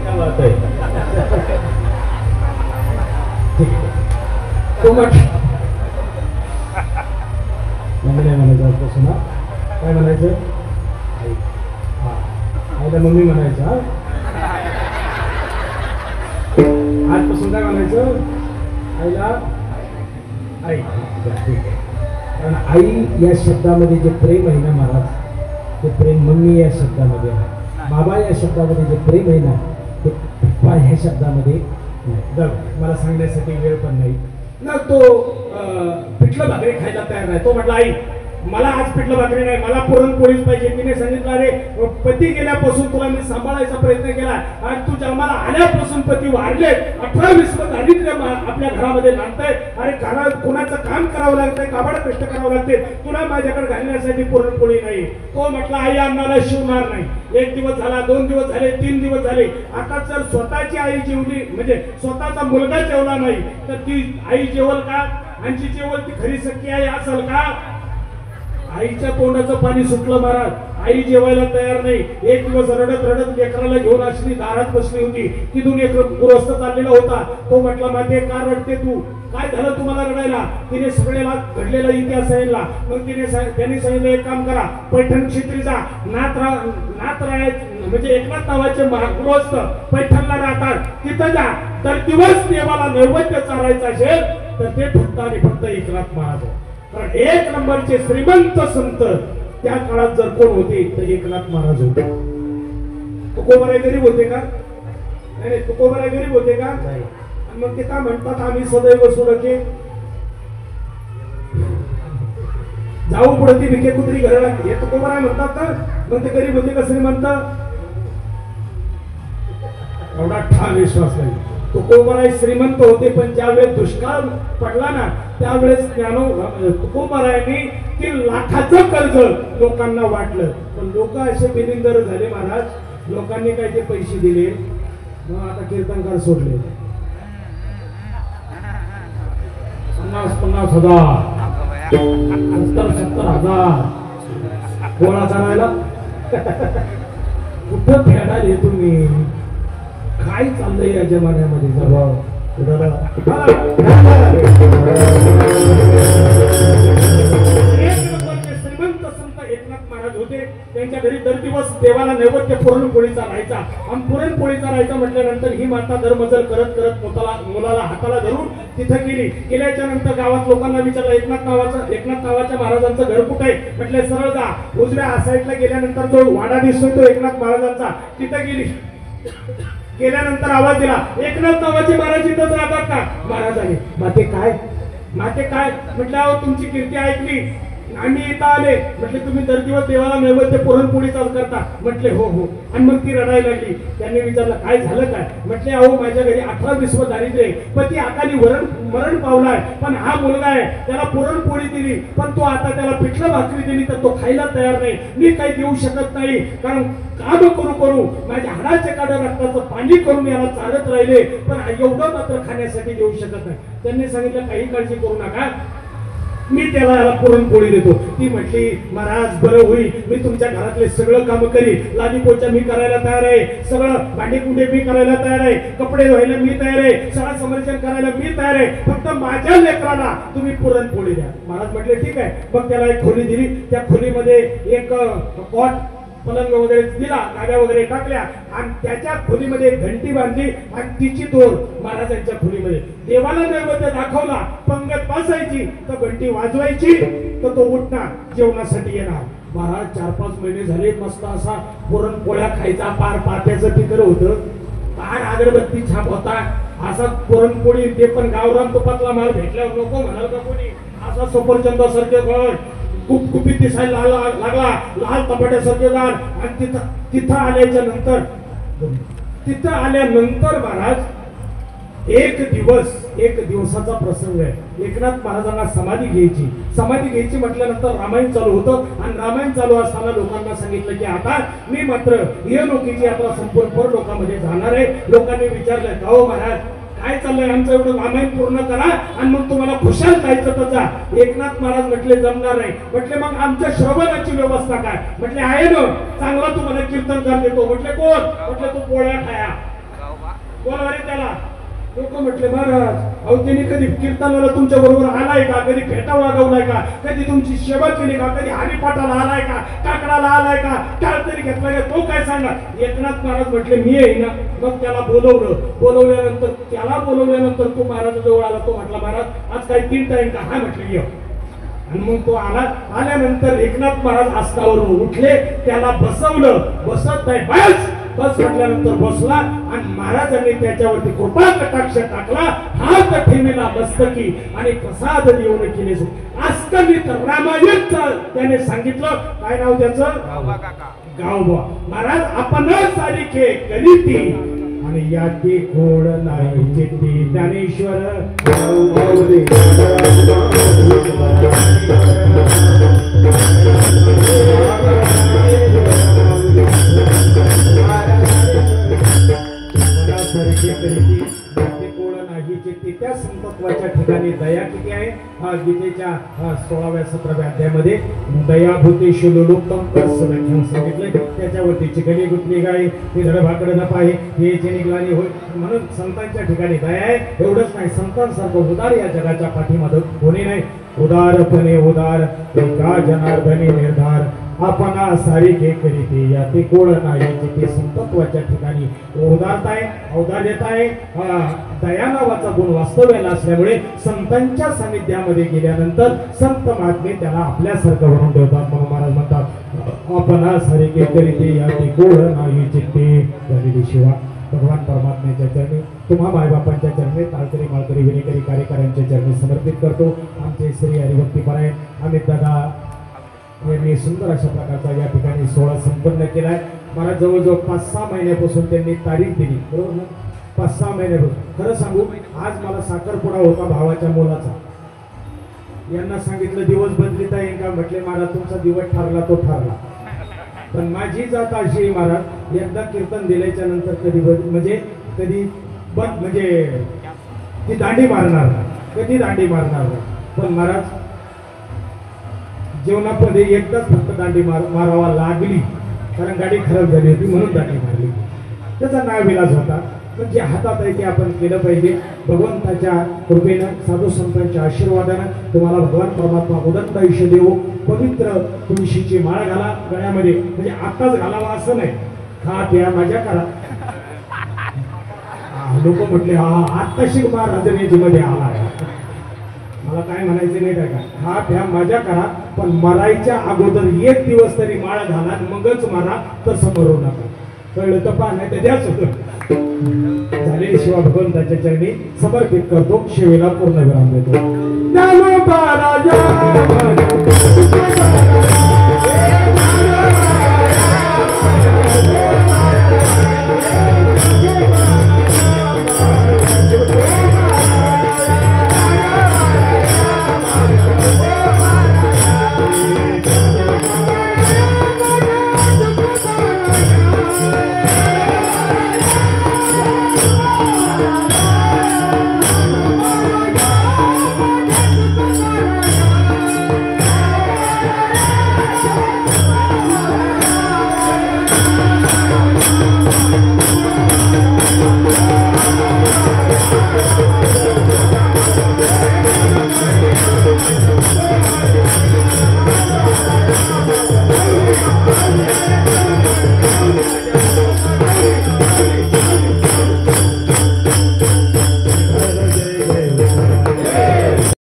काय बात आहे. तो म्हटला नाही म्हणायचं आजपासून. ना काय म्हणायचं? आईला मम्मी म्हणायचं. आजपासून काय म्हणायचं? आईला आई. कारण आई या शब्दामध्ये जे प्रेम आहे ना महाराज, ते प्रेम मम्मी या शब्दामध्ये आहे. बाबा या शब्दामध्ये जे प्रेम आहे ना, ते पप्पा ह्या शब्दामध्ये नाही. मला सांगण्यासाठी वेळ पण नाही ना. तो पिठलं भाकरी खायला तयार नाही. तो म्हटला, आई मला आज पिठलं भाकरी नाही, मला पुरणपोळीच पाहिजे. तिने सांगितलं, अरे पती गेल्यापासून तुला मी सांभाळायचा प्रयत्न केला आणि तू जन्माला आल्यापासून पती वारले, 18-20 दारिद्र्य आपल्या घरामध्ये नांदतंय. अरे घरात कोणाचं काम करावं लागतंय, काबाड कष्ट करावं लागते, तुला माझ्याकडे घालण्यासाठी पुरणपोळी नाही. तो म्हटला, आई अन्नाला शिवणार नाही. 1 दिवस झाला, 2 दिवस झाले, 3 दिवस झाले. आता जर स्वतःची आई जेवली, म्हणजे स्वतःचा मुलगा जेवला नाही, तर ती आई जेवल का? आणि जी जेवल ती खरी सख्खी आई असेल का? आईच्या तोंडाचं पाणी सुटलं महाराज. आई जेवायला तयार नाही. एक दिवस रडत रडत लेकराला घेऊन अशी दारात बसली होती. तिथून एक गृहस्थ चाललेला होता. तो म्हटला, माते का रडते तू? काय झालं तुम्हाला रडायला? तिने सगळ्याला घडलेला इतिहास सांगितला. मग त्यांनी सांगितलं, एक काम करा, पैठण क्षेत्रीचा नाथराय म्हणजे एकनाथ नावाचे गृहस्थ पैठणला राहतात, तिथं जा. तर दिवस देवाला नैवेद्य चारायचा असेल तर ते फक्त आणि फक्त एकनाथ महाराज. कारण 1 नंबरचे श्रीमंत संत त्या काळात जर कोण होते तर एकनाथ महाराज होते. तुकोबराय गरीब होते का? नाही. तुकोबराय गरीब होते का? नाही. मग ते का म्हणतात, आम्ही सदैव सुरके जाऊ पुढे ती भिके कुत्री घराला. हे तुकोबराय म्हणतात का? मग ते गरीब होते का श्रीमंत? एवढा ठाम विश्वास नाही. तुकोबराय श्रीमंत होते, पण ज्यावेळेस दुष्काळ पडला ना, त्यावेळेस तुकोबरायांनी की लाखाचं कर्ज लोकांना वाटलं. पण लोक असे बिनिंदर झाले महाराज, लोकांनी काय ते पैसे दिले, मग आता कीर्तनकार सोडले. 50-50 हजार, 70-70 हजार गोळा करायला. कुठं फेडाले तुम्ही? काय चाललंय या जमान्यामध्ये? श्रीमंत संत एकनाथ महाराज होते. त्यांच्या घरी दर दिवस देवाला नैवेद्य पुरणपोळीचा राहायचा. आणि पुरणपोळीचा राहायचा म्हटल्यानंतर ही माता दरमजल करत करत मुलाला हाताला धरून तिथं गेली. गेल्याच्या नंतर गावात लोकांना विचारलं, एकनाथ नावाच्या महाराजांचं घर कुठे आहे? म्हटलं सरळ जा, उजव्या साईडला गेल्यानंतर जो वाडा दिसतोय तो एकनाथ महाराजांचा, तिथं गेली. गेल्यानंतर आवाज दिला, एकनाथ नावाचे महाराज इथंच राहतात का? महाराजांनी माते काय म्हटलं, अहो तुमची कीर्ती ऐकली, आम्ही इथं आले. म्हटले तुम्ही दर दिवस देवाला नैवेद्य पुरणपोळीचाच करता? म्हटले हो हो. आणि मग ती रडायला लागली. त्यांनी विचारलं, काय झालं काय? म्हटले, अहो माझ्या घरी 18-20 दारिद्र्य, पण ती अकाली मरण पावलाय, पण हा मुलगा आहे, त्याला पुरणपोळी दिली, पण तो आता त्याला पिठलं भाकरी दिली तर तो खायला तयार नाही. मी काही देऊ शकत नाही, कारण काम करू माझ्या हाडाचे काढा रक्ताचं पाणी करून याला चालत राहिले, पण एवढं मात्र खाण्यासाठी देऊ शकत नाही. त्यांनी सांगितलं, काही काळजी करू नका, मी त्याला पुरणपोळी देतो. ती म्हटली, महाराज बरं होईल, मी तुमच्या घरातले सगळं काम करीन, लादी पोचा मी करायला तयार आहे, सगळं भांडी कुंडे मी करायला तयार आहे, कपडे धुवायला मी तयार आहे, सगळं संरक्षण करायला मी तयार आहे, फक्त माझ्या लेकराला तुम्ही पुरणपोळी द्या. महाराज म्हटले ठीक आहे. मग त्याला एक खोली दिली. त्या खोलीमध्ये एक कॉट, पलंग वगैरे दिला, गाड्या वगैरे टाकल्या आणि त्याच्या खोलीमध्ये घंटी बांधली आणि तिची दोर महाराजांच्या खोलीमध्ये. देवाला नैवेद्य दाखवला, पंगत बसायची तर घंटी वाजवायची तर तो उठणार, जेवणासाठी येणार. महाराज 4-5 महिने झाले मस्त असा पुरणपोळ्या खायचा, पार पात्याचं फिकर होतं, पार अगरबत्ती छाप होता. असा पुरणपोळी ते पण गावरान तुपातला माल भेटल्यावर नको म्हणाल का कोणी? असा सफरचंदासारखे गड कुपकुपीत दिसायला लागला, लाल टमाट्यासारखे गाल. आणि तिथं आल्यानंतर महाराज एक दिवसाचा प्रसंग आहे. एकनाथ महाराजांना समाधी घ्यायची म्हटल्यानंतर रामायण चालू होतं. आणि रामायण चालू असताना लोकांना सांगितलं की आता मी मात्र येलोकीची यात्रा संपूर्ण पर लोकांमध्ये जाणार आहे. लोकांनी विचारलं का हो महाराज काय चाललंय, आमचं एवढं रामायण पूर्ण करा आणि मग तुम्हाला खुशाल जायचं त्याचा. एकनाथ महाराज म्हटले जमणार नाही. म्हटले मग आमच्या श्रवणाची व्यवस्था काय? म्हटले आहे ना, चांगला तुम्हाला कीर्तनकार देतो. म्हटले कोण? म्हटले तो पोळ्या खाया. बोला रे त्याला. लोक म्हटले महाराज अहो त्यांनी कधी कीर्तनाला तुमच्या बरोबर आलाय का? कधी फेटा वागवलाय का? कधी तुमची सेवा केली का? कधी हरिपाठाला आलाय का? काकडाला आलाय का? टाळ तरी घेतलाय का? तो काय सांगा. एकनाथ महाराज म्हटले मी आहे ना. मग त्याला बोलवल्यानंतर तो महाराजाजवळ आला. तो म्हटला महाराज आज काही 3 टाइम का? हा म्हटले ये. आणि मग तो आल्यानंतर एकनाथ महाराज आसनावरून उठले. त्याला बसवलं. बसत नाही बस म्हटल्यानंतर बसला. आणि महाराजांनी त्याच्यावरती कृपा कटाक्ष टाकला. हात ठेवीला मस्तकी आणि प्रसाद देऊन केले. अस्कमित रामायणचं त्याने सांगितलं. काय नाव त्याचं? गावबा. महाराज आपण सारिखे करीती आणि याती गोड नाही चित्ती. ज्ञानेश्वर त्या संतत्वाच्या ठिकाणी दया किती आहे? गीतेच्या 16व्या 17व्या अध्यायामध्ये दयाभूतेषु लोलोत्तम कसं व्याख्यान सांगितलंय. त्याच्यावरती चिकनी गुतली गाय ती धडभाकड न पाहे हे निघाली होय. म्हणून संतांच्या ठिकाणी दया आहे. एवढंच नाही, संतांसारखं उदार या जगाच्या पाठीमध्ये कोणी नाही. उदारपणे उदार एका जनार्दनी निर्धार आपणा सारिखे करीते याते गोड नाही. ते संतत्वाच्या ठिकाणी उदारता आहे, औदार्यता आहे, दया नावाचा गुण वास्तव्याला असल्यामुळे संतांच्या सानिध्यामध्ये गेल्यानंतर संत महात्मे त्याला आपल्यासारखं बनवून ठेवतात. म्हणून महाराज म्हणतात आपणा सारिखे करीते याते गोड नाही चित्ते. झालेली शिवा भगवान परमात्म्याच्या चरणी, तुम्हा मायबापांच्या चरणी, ताळकरी माळकरी विनेकरी कार्यकर्त्यांच्या चरणी समर्पित करतो. आमचे श्री हरिभक्तीपरायण अमित दादा यांनी सुंदर अशा प्रकारचा या ठिकाणी सोहळा संपन्न केलाय. मला जवळजवळ 5-6 महिन्यापासून त्यांनी तारीख दिली, बरोबर ना? 5-6 महिन्यापासून. खरं सांगू, आज मला साखरपुडा होता भावाच्या मुलाचा. यांना सांगितलं दिवस बदलिता येईल का? म्हटले महाराज तुमचा दिवस ठरला तो ठरला. पण माझी जात अशी महाराज एकदा कीर्तन दिल्याच्या नंतर कधी ती दांडी मारणार नाही. पण महाराज जीवनामध्ये एकदाच फक्त दांडी मारावा लागली, कारण गाडी खराब झाली होती म्हणून दांडी मारली. त्याचा नाविलाज होता. पण जे हातात आहे ते आपण केलं पाहिजे. भगवंताच्या कृपेनं, साधू संतांच्या आशीर्वादानं तुम्हाला भगवान परमात्मा उदंत आयुष्य देऊ. पवित्र तुळशीची माळ घाला गळ्यामध्ये. म्हणजे आताच घालावा असं नाही, खा प्या मजा करा. लोक म्हटले आत्ताशी महाराजनेजीमध्ये आला. मला काय म्हणायचं नाही का? हा प्या मजा करा, पण मरायच्या अगोदर 1 दिवस तरी माळ घाला, मगच मारा. तसं मरू नका. कळलं तर पहा, नाही तर द्याच होतं. झालेली शिवा भगवंताच्या चरणी समर्पित करतो. शिवेला पूर्ण विराम देतो.